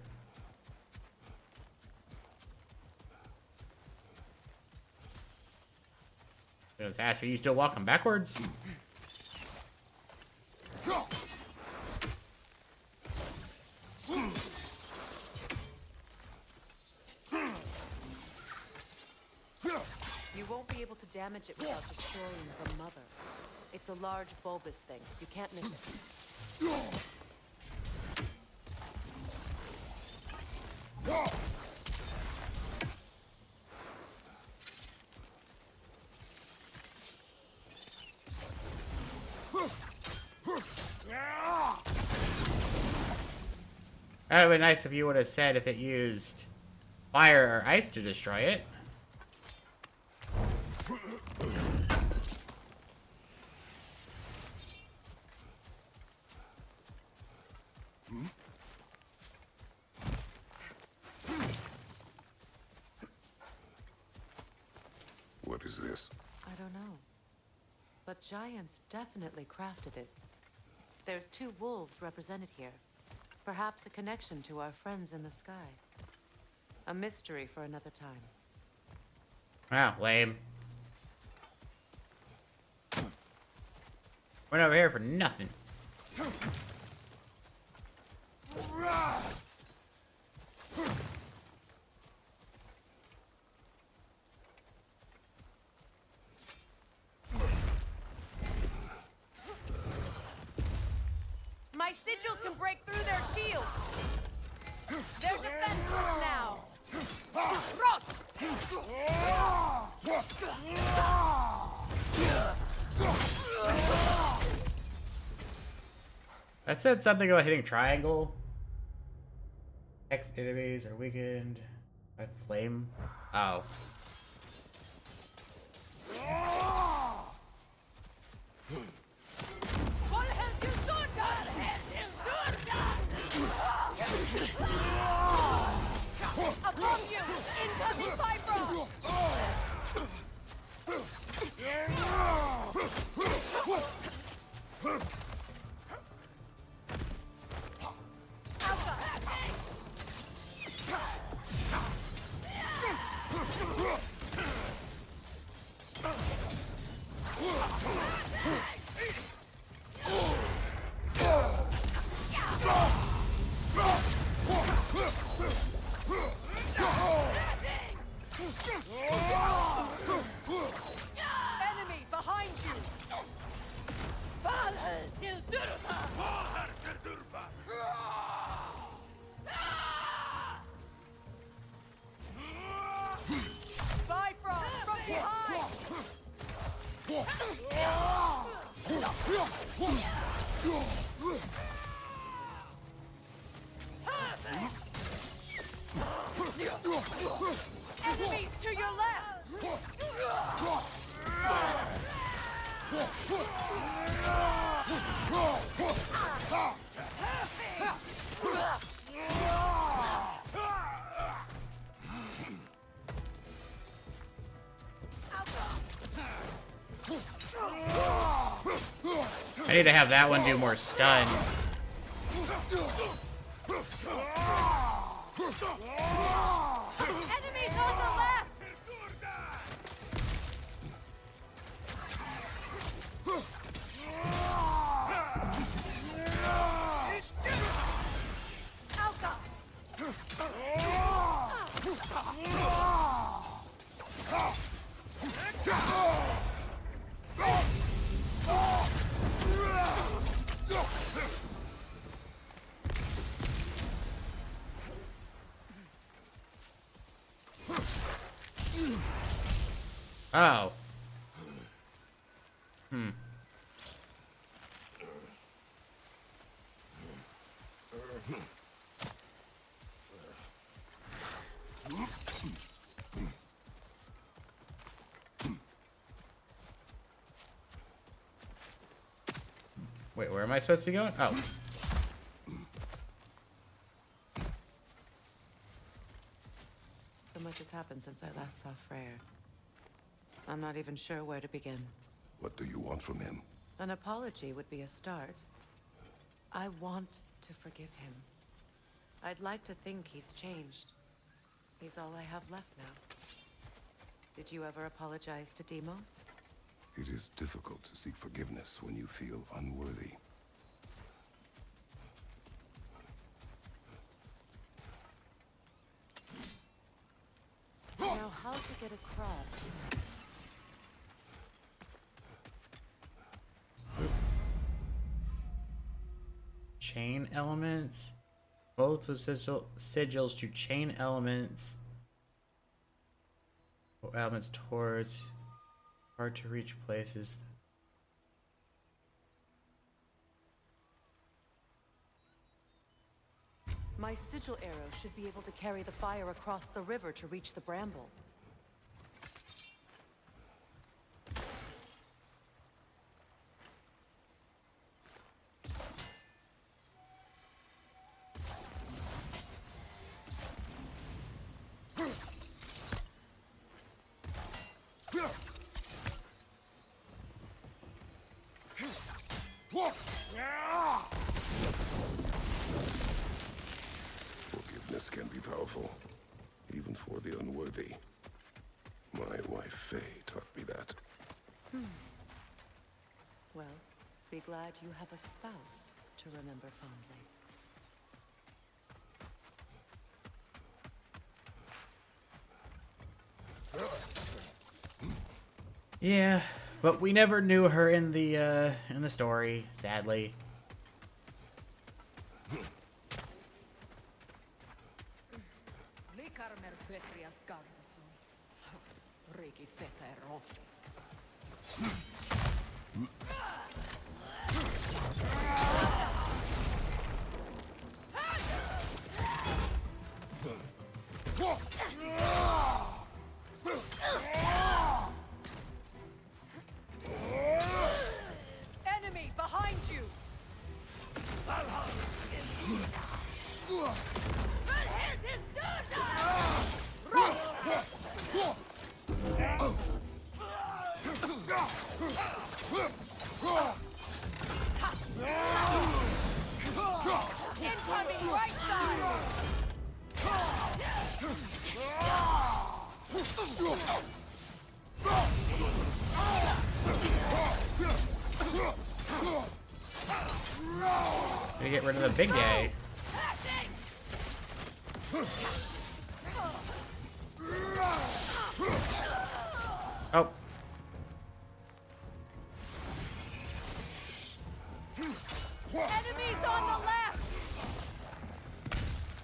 I was asked, are you still walking backwards? You won't be able to damage it without destroying the mother. It's a large bulbous thing. You can't miss it. That would be nice if you would have said if it used fire or ice to destroy it. What is this? I don't know. But giants definitely crafted it. There's 2 wolves represented here. Perhaps a connection to our friends in the sky. A mystery for another time. Wow, lame. Went over here for nothing. My sigils can break through their shields. They're defenseless now. Rot! That said something about hitting triangle. X enemies are weakened by flame. Oh. Upon you! Incoming Bifrost! Enemy behind you! Bifrost from behind! Enemies to your left! I need to have that one do more stun. Enemies on the left! Oh. Wait, where am I supposed to be going? Oh. So much has happened since I last saw Freyr. I'm not even sure where to begin. What do you want from him? An apology would be a start. I want to forgive him. I'd like to think he's changed. He's all I have left now. Did you ever apologize to Deimos? It is difficult to seek forgiveness when you feel unworthy. Now, how to get across? Chain elements. Both with sigils to chain elements. Elements towards hard to reach places. My sigil arrow should be able to carry the fire across the river to reach the bramble. Forgiveness can be powerful, even for the unworthy. My wife Faye taught me that. Well, be glad you have a spouse to remember fondly. Yeah, but we never knew her in the story, sadly. Enemy behind you! Incoming right side! Gotta get rid of the big guy. Oh. Enemies on the left!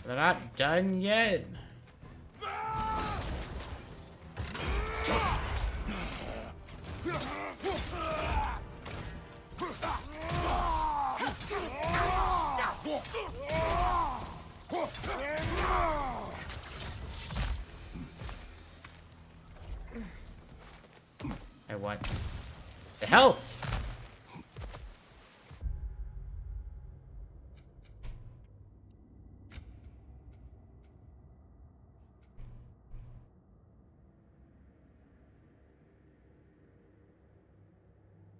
They're not done yet. I want the health.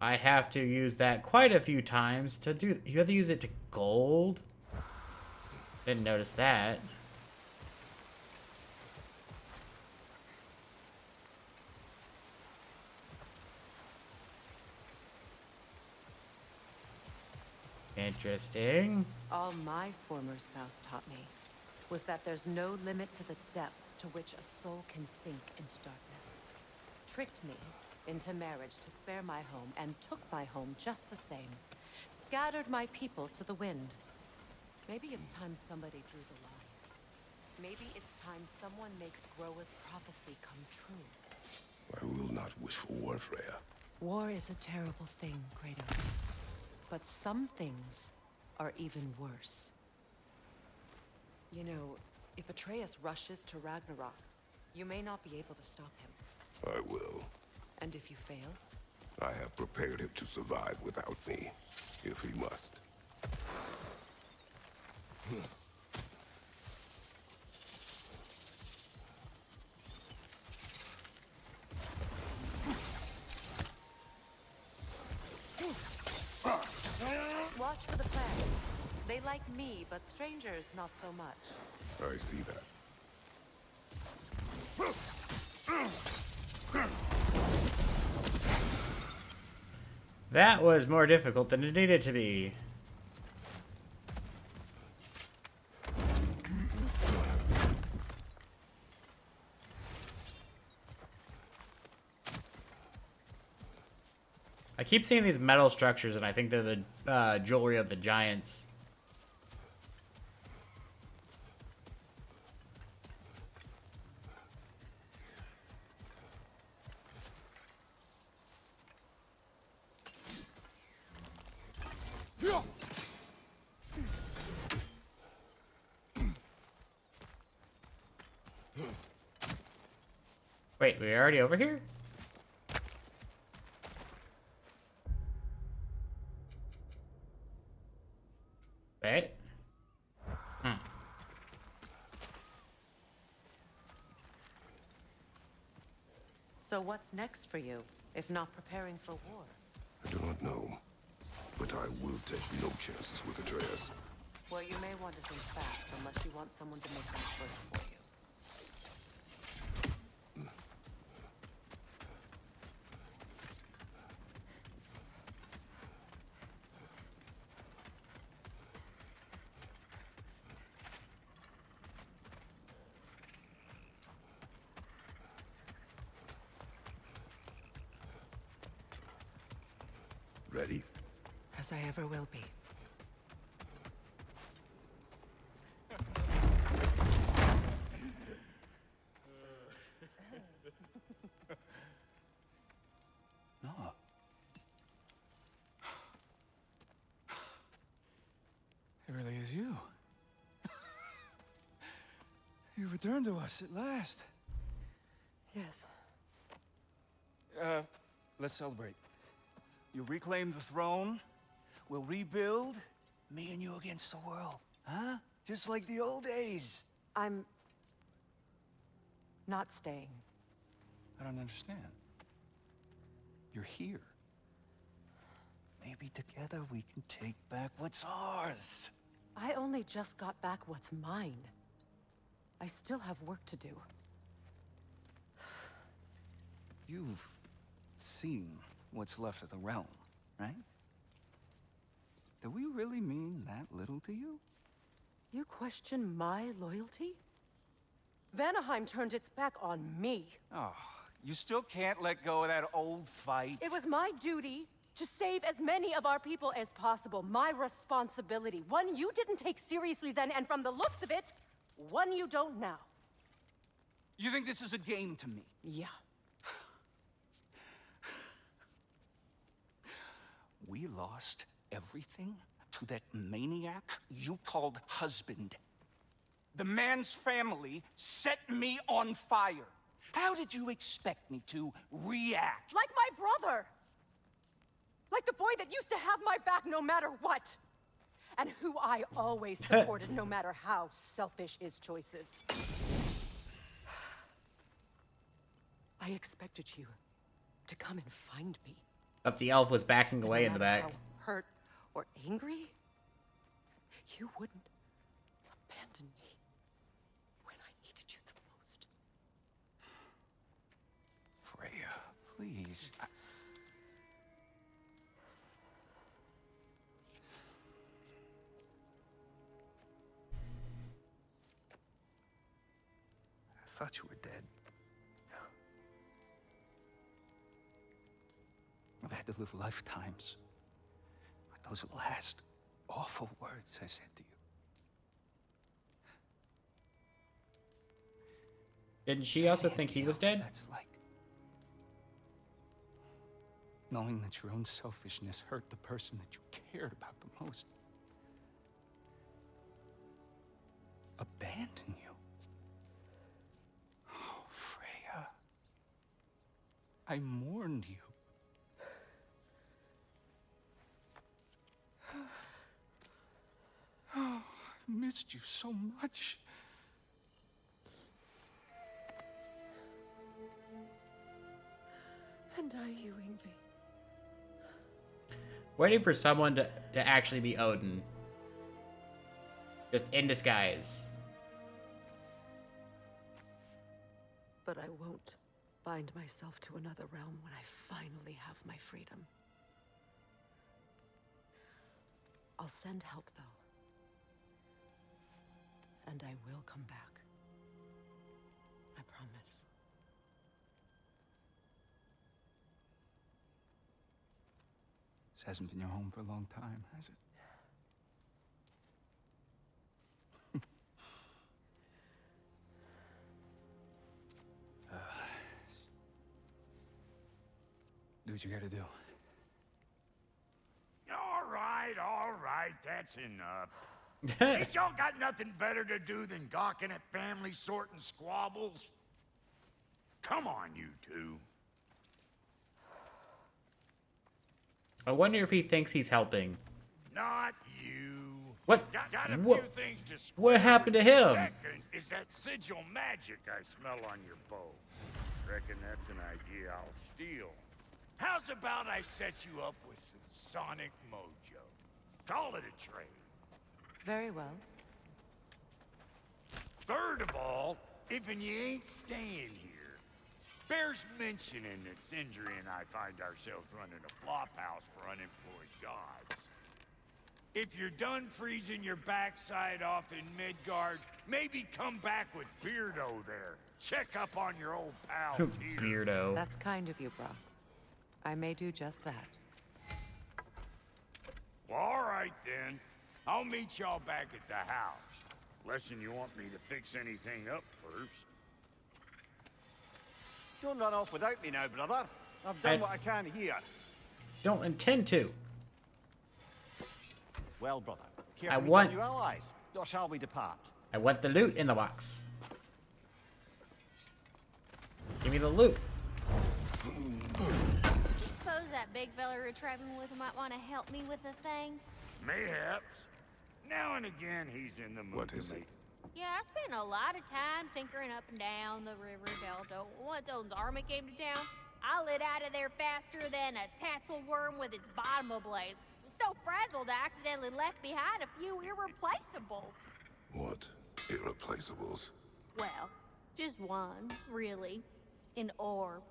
I have to use that quite a few times to do. You have to use it to gold? Didn't notice that. Interesting. All my former spouse taught me was that there's no limit to the depth to which a soul can sink into darkness. Tricked me into marriage to spare my home and took my home just the same. Scattered my people to the wind. Maybe it's time somebody drew the line. Maybe it's time someone makes Groa's prophecy come true. I will not wish for war, Freya. War is a terrible thing, Kratos. But some things are even worse. You know, if Atreus rushes to Ragnarok, you may not be able to stop him. I will. And if you fail? I have prepared him to survive without me, if he must. Watch for the plants. They like me, but strangers not so much. I see that. That was more difficult than it needed to be. I keep seeing these metal structures, and I think they're the jewelry of the giants. Wait, we're already over here? Wait. So what's next for you, if not preparing for war? I do not know, but I will take no chances with Atreus. Well, you may want to think fast unless you want someone to make that choice for you. Ready? As I ever will be. No. It really is you. You returned to us at last. Yes. Let's celebrate. You reclaim the throne. We'll rebuild. Me and you against the world. Huh? Just like the old days. I'm not staying. I don't understand. You're here. Maybe together we can take back what's ours. I only just got back what's mine. I still have work to do. You've seen what's left of the realm, right? Do we really mean that little to you? You question my loyalty? Vanaheim turned its back on me. Oh, you still can't let go of that old fight? It was my duty to save as many of our people as possible. My responsibility. One you didn't take seriously then, and from the looks of it, one you don't now. You think this is a game to me? Yeah. We lost everything to that maniac you called husband. The man's family set me on fire. How did you expect me to react? Like my brother! Like the boy that used to have my back no matter what! And who I always supported no matter how selfish his choices. I expected you to come and find me. But the elf was backing And away no in the matter back. how hurt or angry, you wouldn't abandon me when I needed you the most. Freya, please. I thought you were dead. I've had to live lifetimes with those last awful words I said to you. Didn't she also think he was dead? That's like knowing that your own selfishness hurt the person that you cared about the most. Abandon you. Oh, Freya. I mourned you. Oh, I've missed you so much. And are you, Yngvi? Waiting for someone to actually be Odin. Just in disguise. But I won't bind myself to another realm when I finally have my freedom. I'll send help, though. And I will come back. I promise. This hasn't been your home for a long time, has it? Do what you gotta do. All right, that's enough. Ain't y'all got nothing better to do than gawking at family sorting squabbles? Come on, you two. I wonder if he thinks he's helping. Not you. What? Got a What- few things to what happened to him? Second is that sigil magic I smell on your bow. Reckon that's an idea I'll steal. How's about I set you up with some sonic mojo? Call it a trade. Very well. Third of all, if you ain't staying here, bears mentioning that Sindri and I find ourselves running a flop house for unemployed gods. If you're done freezing your backside off in Midgard, maybe come back with Beardo there. Check up on your old pal, Tyr. Beardo. That's kind of you, Brock. I may do just that. Well, all right then. I'll meet y'all back at the house. Less'n you want me to fix anything up first. Don't run off without me now, brother. I've done what I can here. Don't intend to. Well, brother, care I to meet want- our new allies, or shall we depart? I want the loot in the box. Give me the loot. Suppose that big fella you're traveling with might want to help me with a thing. Mayhaps. Now and again, he's in the mood. What to is it? make- Yeah, I spent a lot of time tinkering up and down the river delta. Once Odin's army came to town, I lit out of there faster than a tassel worm with its bottom ablaze. So frazzled, I accidentally left behind a few irreplaceables. What? Irreplaceables? Well, just one, really. An orb.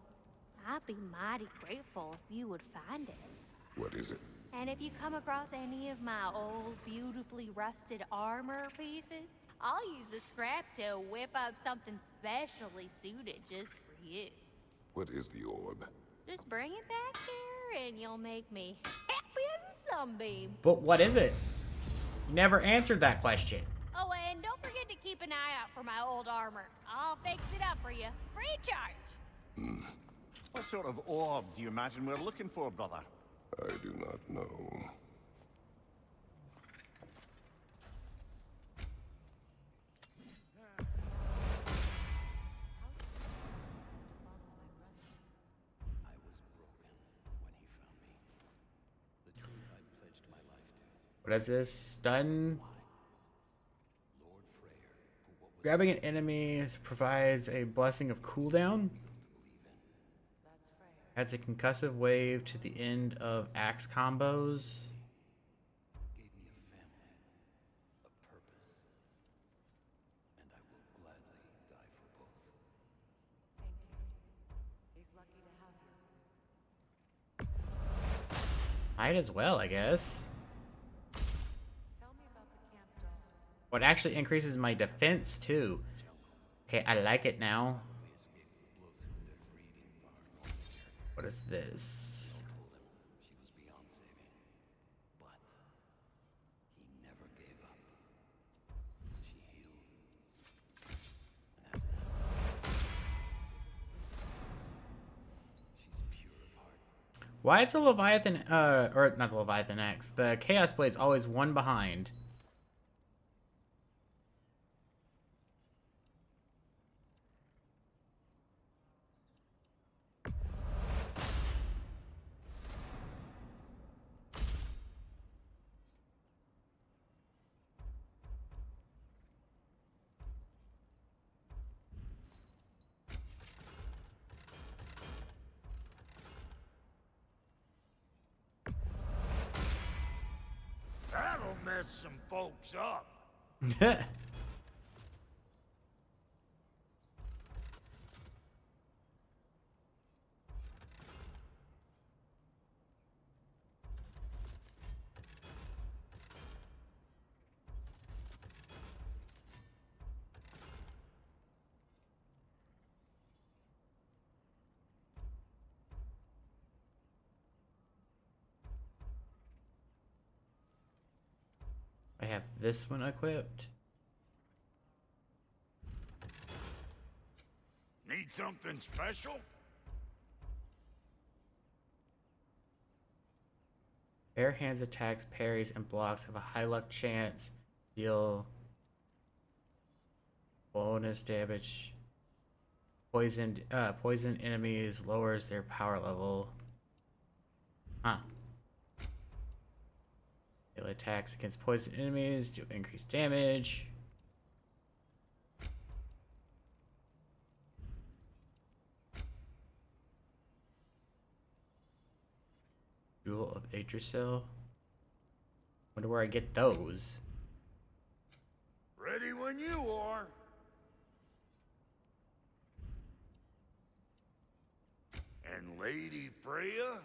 I'd be mighty grateful if you would find it. What is it? And if you come across any of my old, beautifully rusted armor pieces, I'll use the scrap to whip up something specially suited just for you. What is the orb? Just bring it back here and you'll make me happy as a sunbeam. But what is it? You never answered that question. Oh, and don't forget to keep an eye out for my old armor. I'll fix it up for you, free of charge. What sort of orb do you imagine we're looking for, brother? I do not know. I was broken when he found me. The truth I pledged my life to. What is this? Stun. Lord Freyr, for what was Grabbing an enemy provides a blessing of cooldown. Adds a concussive wave to the end of axe combos. gave me a family, a purpose, and I will gladly die for both. Thank you. He's lucky to have you. Might as well, I guess. Tell me about the camp doll. What actually increases my defense too. Okay, I like it now. What is this? Told him she was beyond saving, but he never gave up. She healed, and as an she's pure of heart. Why is the Leviathan, or not the Leviathan X, the Chaos Blade's always one behind? That'll mess some folks up. I have this one equipped. Need something special? Bare hands attacks, parries, and blocks have a high luck chance. Deal bonus damage. Poison enemies lowers their power level. Huh. Melee attacks against poison enemies do increased damage. Jewel of Yggdrasil. Wonder where I get those. Ready when you are. And Lady Freya?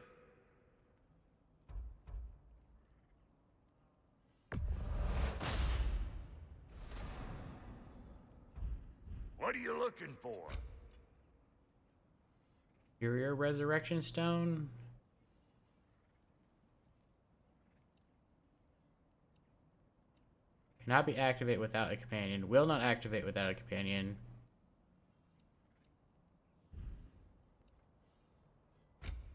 What are you looking for? Superior Resurrection Stone. Cannot be activated without a companion. Will not activate without a companion.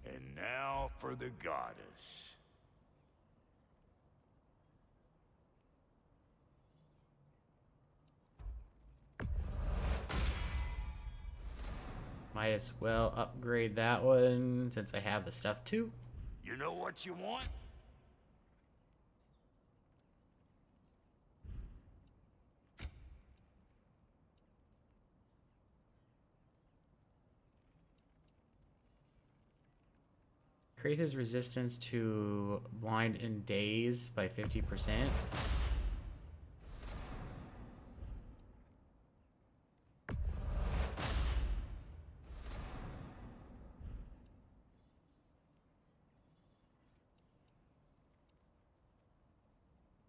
And now for the goddess. Might as well upgrade that one since I have the stuff too. You know what you want? Increases resistance to blind and daze by 50%.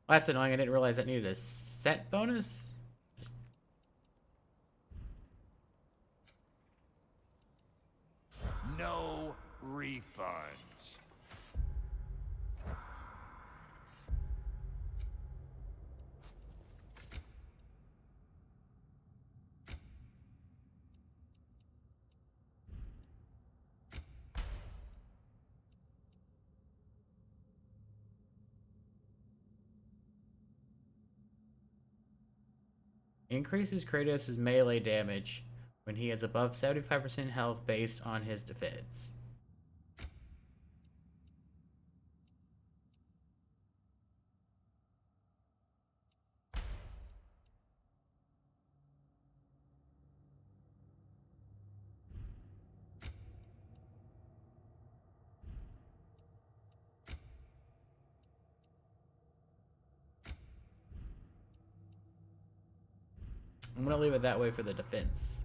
Well, that's annoying. I didn't realize that needed a set bonus. No refunds. Increases Kratos' melee damage when he is above 75% health based on his defense. I'm gonna leave it that way for the defense.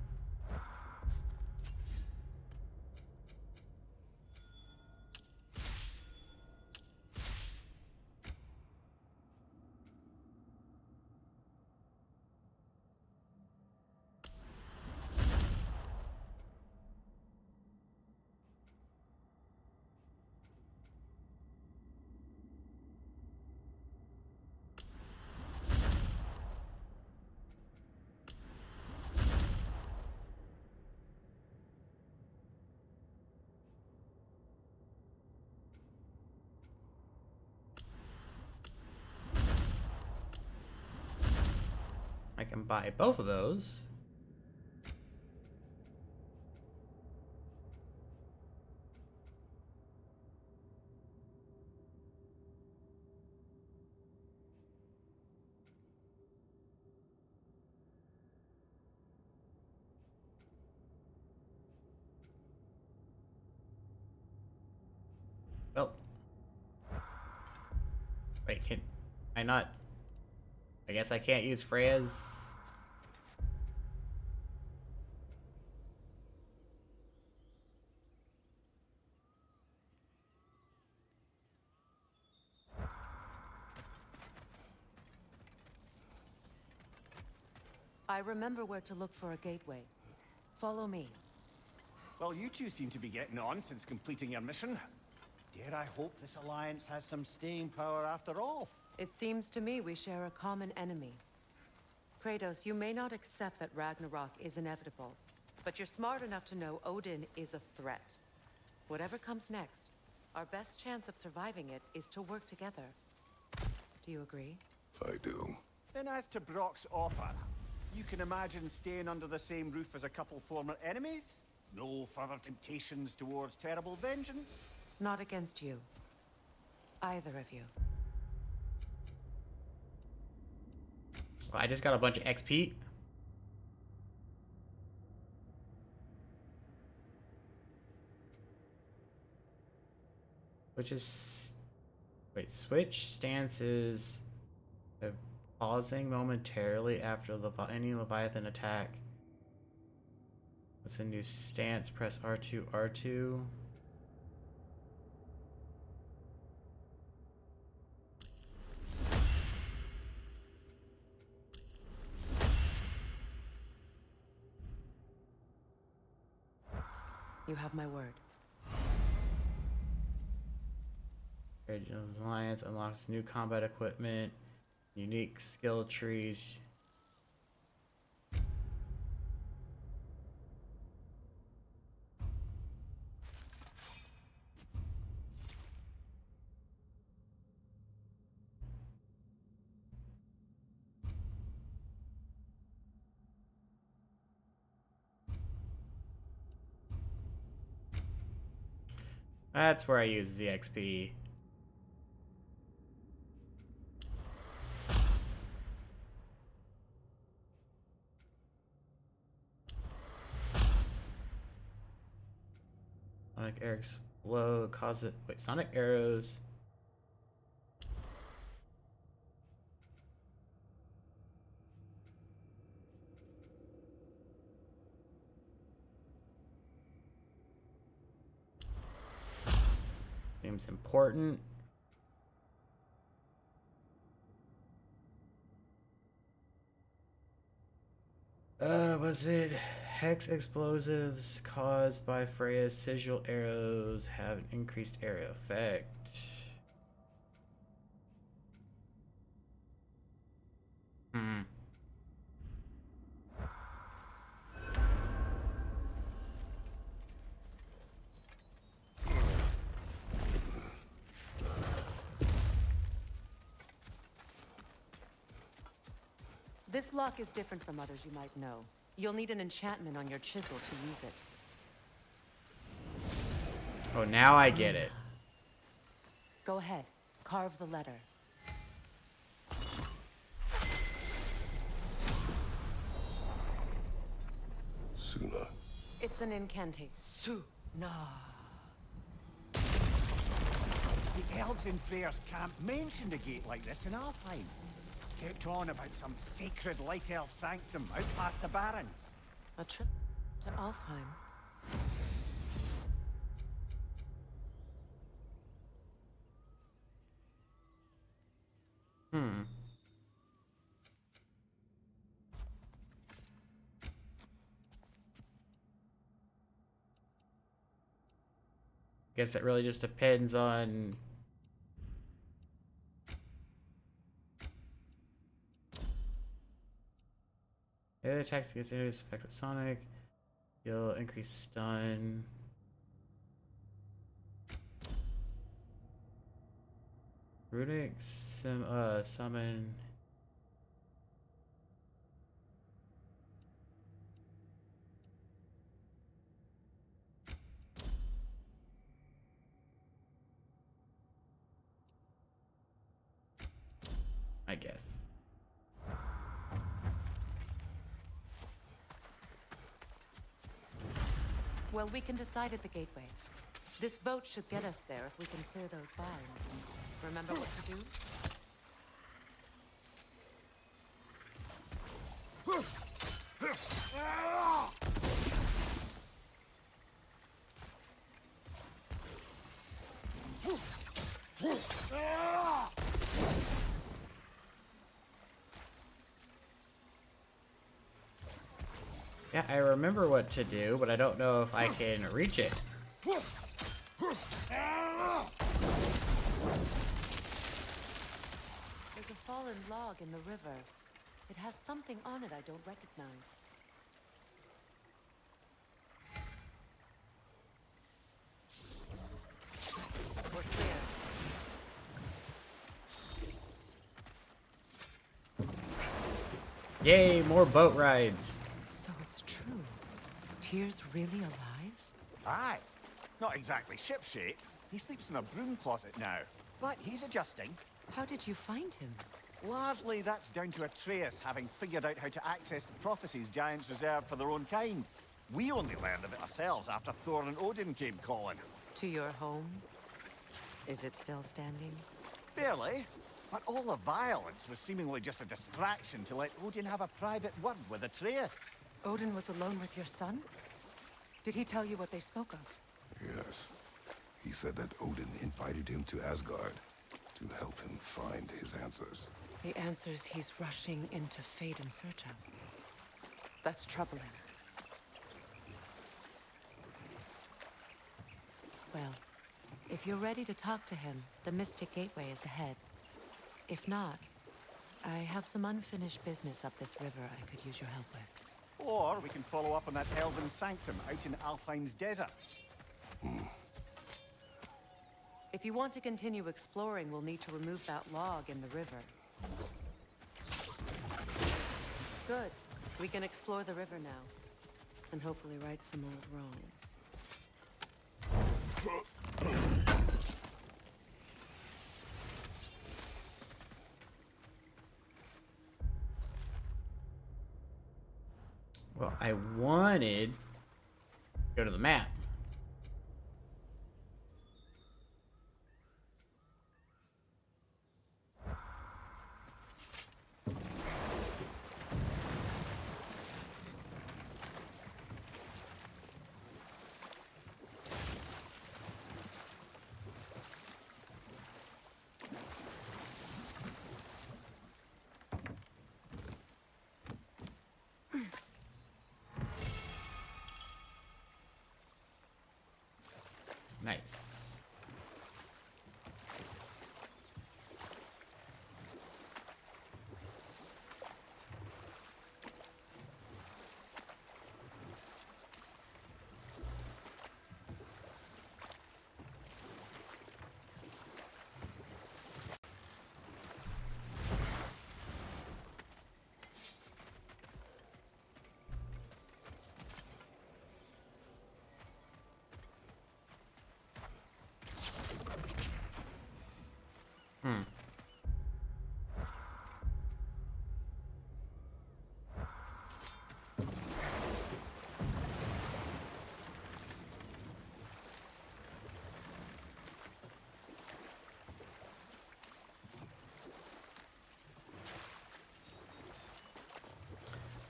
I can buy both of those. Well, wait, can I not? I guess I can't use Freya's. I remember where to look for a gateway. Follow me. Well, you two seem to be getting on since completing your mission. Dare I hope this alliance has some staying power after all? It seems to me we share a common enemy. Kratos, you may not accept that Ragnarok is inevitable, but you're smart enough to know Odin is a threat. Whatever comes next, our best chance of surviving it is to work together. Do you agree? I do. Then as to Brock's offer, you can imagine staying under the same roof as a couple former enemies? No further temptations towards terrible vengeance? Not against you. Either of you. Well, I just got a bunch of XP. Which is... Wait, switch stances. Pausing momentarily after any Leviathan attack. What's a new stance? Press R2, R2. You have my word. Regional Alliance unlocks new combat equipment, unique skill trees. That's where I use the XP. Sonic air explode, cause it. Wait, sonic arrows. Seems important. Was it hex explosives caused by Freya's sigil arrows have an increased area effect? This lock is different from others you might know. You'll need an enchantment on your chisel to use it. Oh, now I get it. Go ahead. Carve the letter. Suna. It's an incantation. Suna. The elves in Freyr's camp mentioned a gate like this in Alfheim. Kept on about some sacred light elf sanctum out past the barrens. A trip to Alfheim. Guess it really just depends on... Melee attacks against enemies effect with Sonic. You'll increase stun. Runic summon. I guess. Well, we can decide at the gateway. This boat should get us there if we can clear those barns. Remember what to do? Yeah, I remember what to do, but I don't know if I can reach it. There's a fallen log in the river. It has something on it I don't recognize. We're clear. Yay, more boat rides. So it's true. Tyr's really alive? Aye. Not exactly shipshape. He sleeps in a broom closet now. But he's adjusting. How did you find him? Largely, that's down to Atreus having figured out how to access the prophecies giants reserve for their own kind. We only learned of it ourselves after Thor and Odin came calling. To your home? Is it still standing? Barely. But all the violence was seemingly just a distraction to let Odin have a private word with Atreus. Odin was alone with your son? Did he tell you what they spoke of? Yes. He said that Odin invited him to Asgard to help him find his answers. The answers he's rushing into fate in search of. That's troubling. Well, if you're ready to talk to him, the Mystic Gateway is ahead. If not, I have some unfinished business up this river I could use your help with. Or we can follow up on that elven sanctum out in Alfheim's desert. If you want to continue exploring, we'll need to remove that log in the river. Good. We can explore the river now. And hopefully right some old wrongs. Well, I wanted to go to the map. Nice.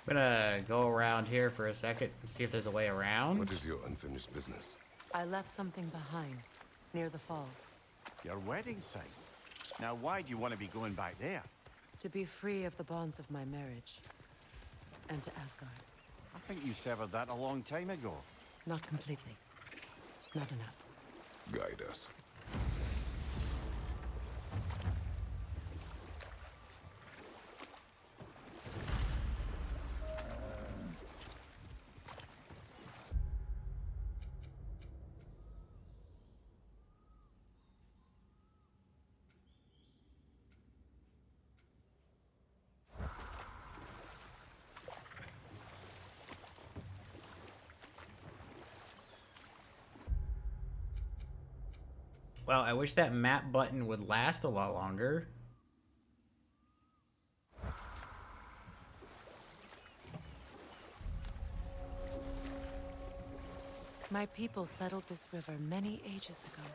I'm gonna go around here for a second and see if there's a way around. What is your unfinished business? I left something behind, near the falls. Your wedding site. Now why do you want to be going back there? To be free of the bonds of my marriage. And to Asgard. I think you severed that a long time ago. Not completely. Not enough. Guide us. Well, I wish that map button would last a lot longer. My people settled this river many ages ago.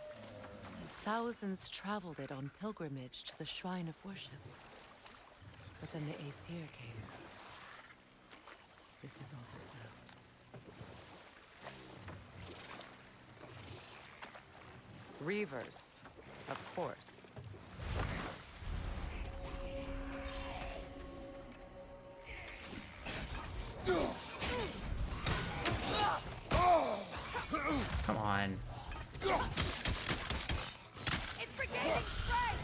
Thousands traveled it on pilgrimage to the shrine of worship. But then the Aesir came. This is all that's left. Reavers, of course. Come on. It's regaining strength!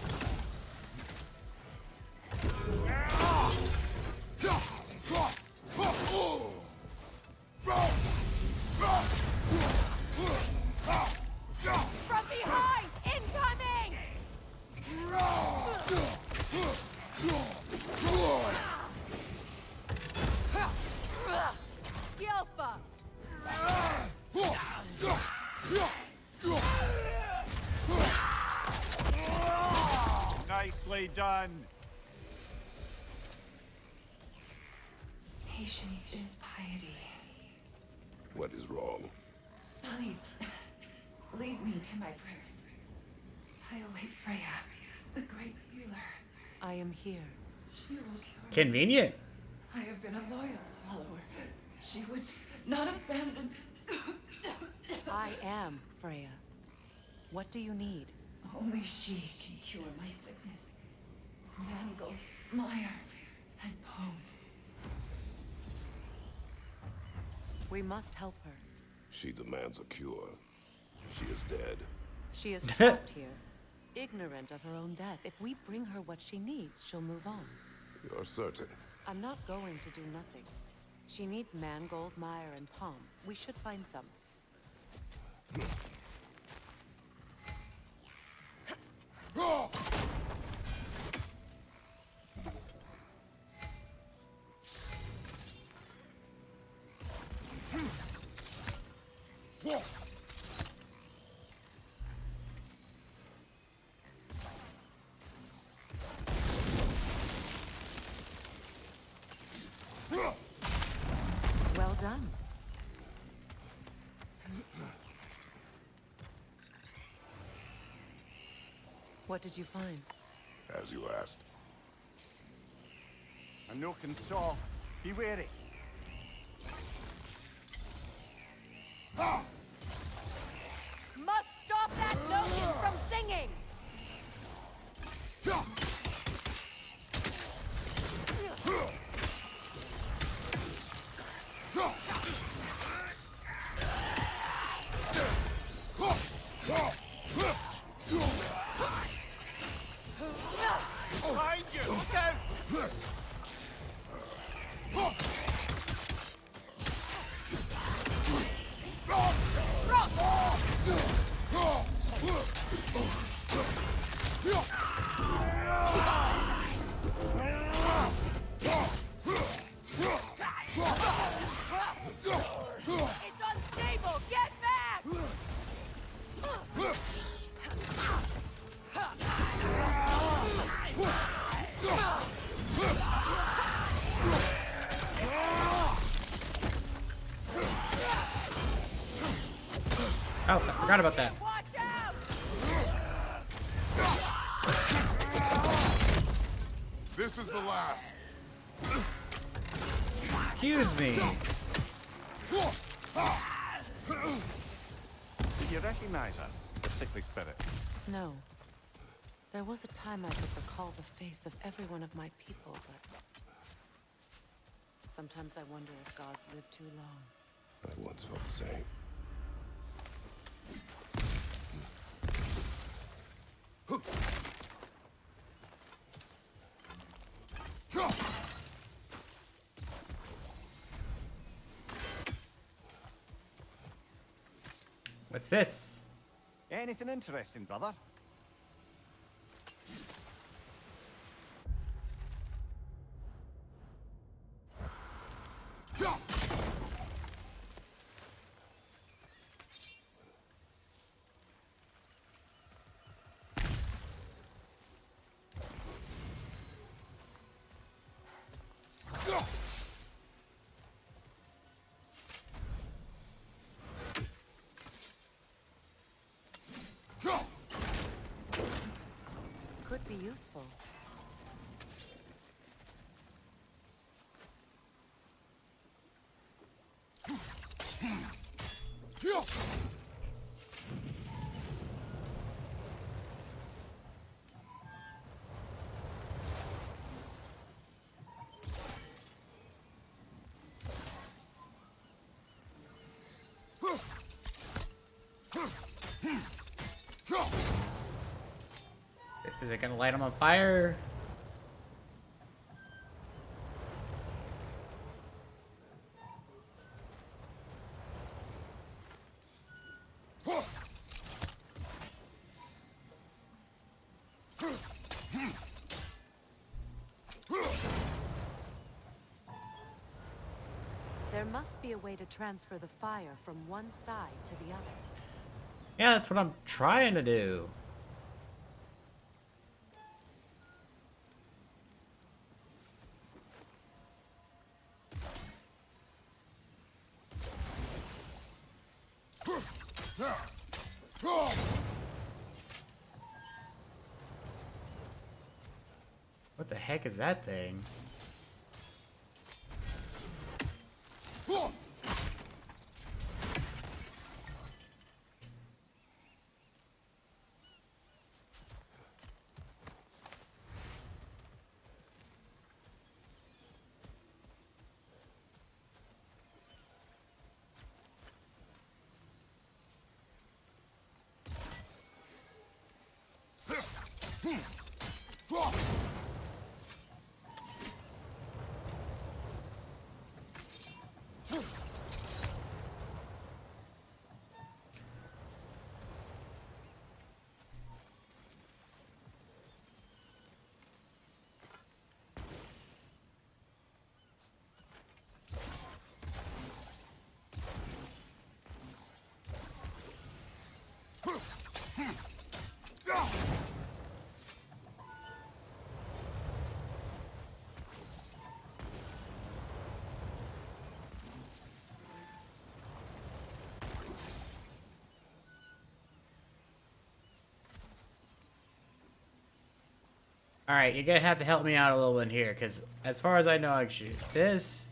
From behind! Incoming! Skillful! Nicely done. Patience is piety. What is wrong? Please, leave me to my prayers. I await Freya, the great healer. I am here. She will cure me. Convenient. I have been a loyal follower. She would not abandon. I am Freya. What do you need? Only she can cure my sickness. Mangold, mire, and Poem. We must help her. She demands a cure. She is dead. She is trapped here, ignorant of her own death. If we bring her what she needs, she'll move on. You're certain? I'm not going to do nothing. She needs mangold, mire, and palm. We should find some. Well done. What did you find? As you asked. A nook and saw. Be wary. Must stop that Logan from singing! Behind you! Look out! It's unstable! Get back! Oh, I forgot about that. Watch out! This is the last. Excuse me. Do you recognize her? The sickly spirit. No. There was a time I could recall the face of every one of my people, but... sometimes I wonder if gods live too long. I once felt the same. What's this? Anything interesting, brother? Could be useful. Is it gonna light him on fire? There must be a way to transfer the fire from one side to the other. Yeah, that's what I'm trying to do. What the heck is that thing? Alright, you're gonna have to help me out a little bit here, because as far as I know, I can shoot this.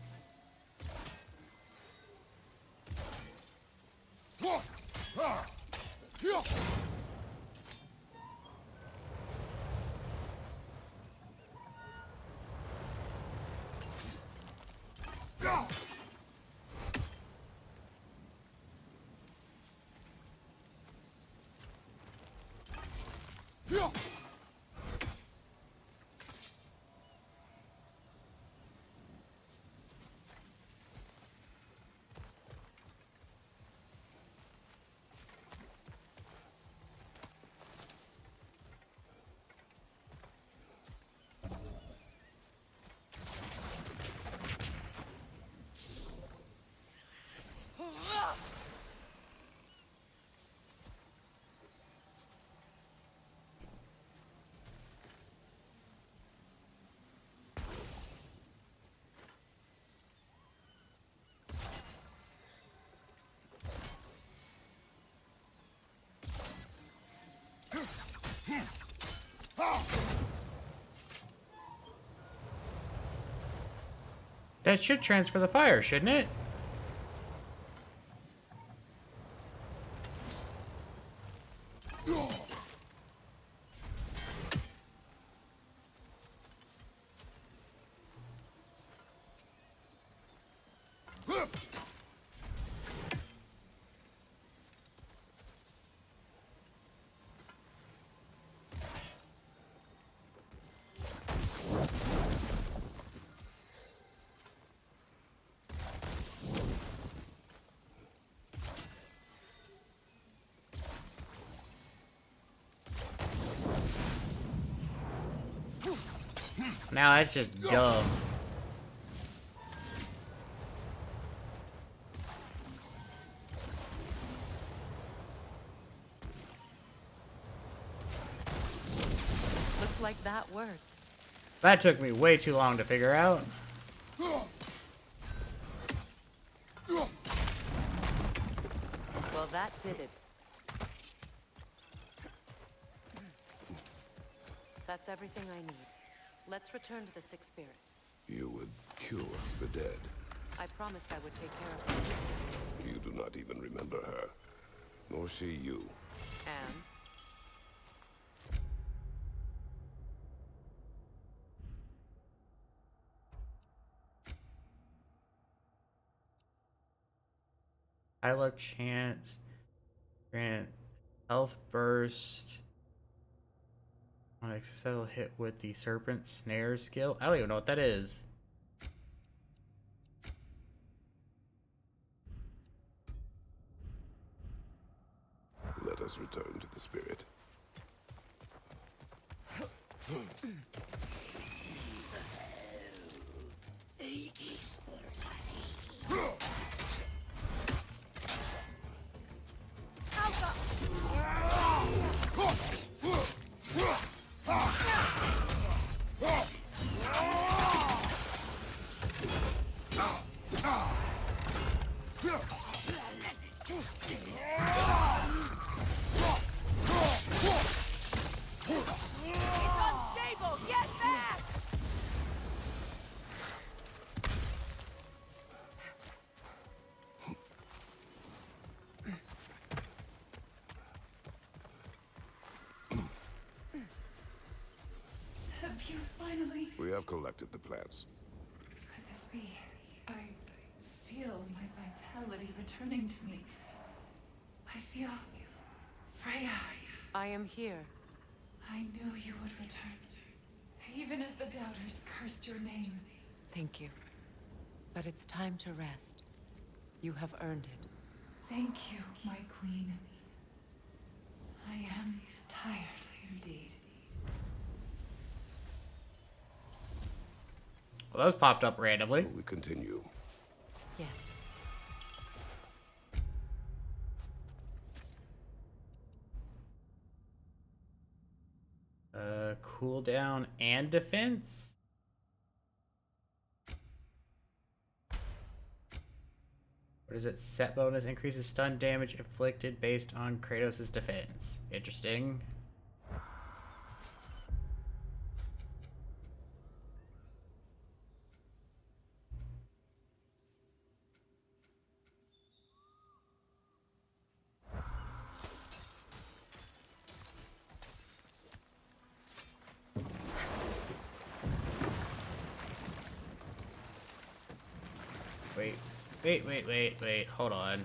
That should transfer the fire, shouldn't it? Now that's just dumb. Looks like that worked. That took me way too long to figure out. Well, that did it. That's everything I need. Let's return to the Sixth Spirit. You would cure the dead. I promised I would take care of her. You do not even remember her, nor she you. And? High luck chance. Grant health burst. On a successful hit with the serpent snare skill. I don't even know what that is. Let us return to the spirit. It's unstable, yes! You finally... We have collected the plants. Could this be? I feel my vitality returning to me. I feel... Freya. I am here. I knew you would return. Even as the doubters cursed your name. Thank you. But it's time to rest. You have earned it. Thank you, my queen. I am tired indeed. Well, those popped up randomly. Shall we continue? Yes. Cooldown and defense? What is it? Set bonus increases stun damage inflicted based on Kratos' defense. Interesting. Wait, hold on.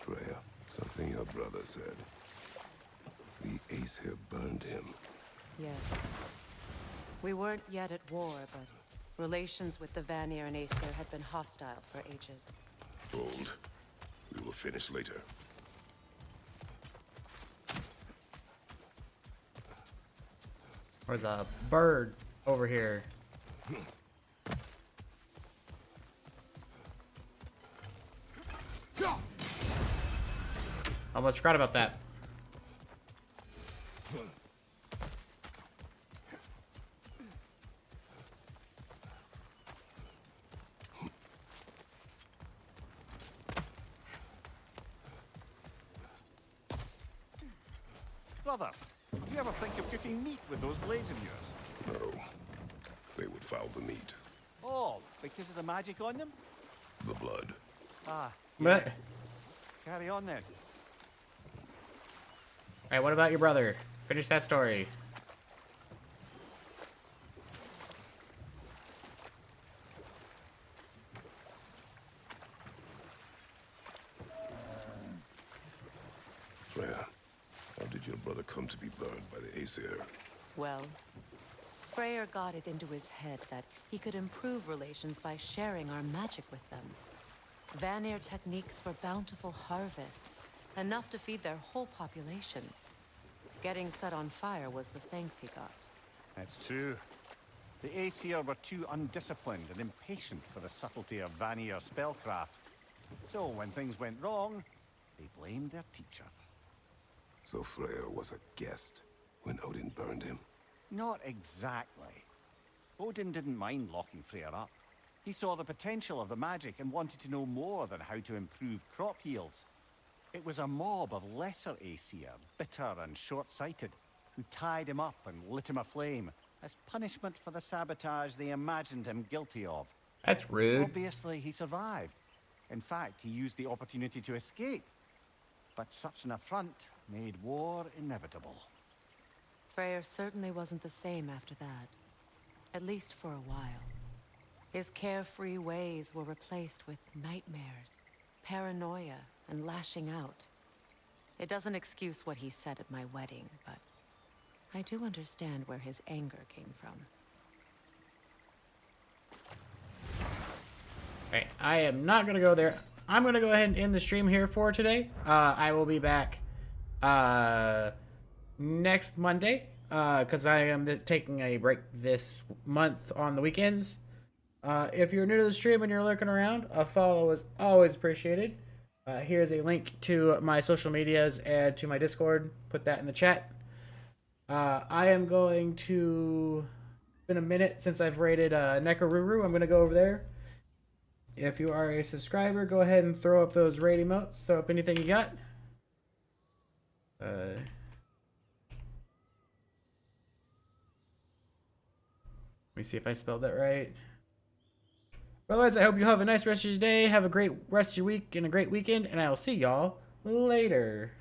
Freya, something your brother said. The Aesir burned him. Yes. We weren't yet at war, but relations with the Vanir and Aesir had been hostile for ages. Bold. We will finish later. There's a bird over here. Almost forgot about that. Brother, you ever think of cooking meat with those blades of yours? No. They would foul the meat. Oh, because of the magic on them? The blood. Ah, But, yes. Carry on then. alright, what about your brother? Finish that story. Freya, how did your brother come to be burned by the Aesir? Well, Freyr got it into his head that he could improve relations by sharing our magic with them. Vanir techniques for bountiful harvests, enough to feed their whole population. Getting set on fire was the thanks he got. That's true. The Aesir were too undisciplined and impatient for the subtlety of Vanir spellcraft. So when things went wrong, they blamed their teacher. So Freya was a guest when Odin burned him? Not exactly. Odin didn't mind locking Freyr up. He saw the potential of the magic and wanted to know more than how to improve crop yields. It was a mob of lesser Aesir, bitter and short-sighted, who tied him up and lit him aflame as punishment for the sabotage they imagined him guilty of. That's rude. Obviously, he survived. In fact, he used the opportunity to escape. But such an affront made war inevitable. Freyr certainly wasn't the same after that. At least for a while. His carefree ways were replaced with nightmares, paranoia, and lashing out. It doesn't excuse what he said at my wedding, but I do understand where his anger came from. Alright, I am not going to go there. I'm going to go ahead and end the stream here for today. I will be back next Monday because I am taking a break this month on the weekends. If you're new to the stream and you're lurking around, a follow is always appreciated. Here's a link to my social medias and to my Discord. Put that in the chat. I am going to... It's been a minute since I've rated Nekaruru. I'm going to go over there. If you are a subscriber, go ahead and throw up those raid emotes. Throw up anything you got. Let me see if I spelled that right. Otherwise, I hope you have a nice rest of your day. Have a great rest of your week and a great weekend. And I will see y'all later.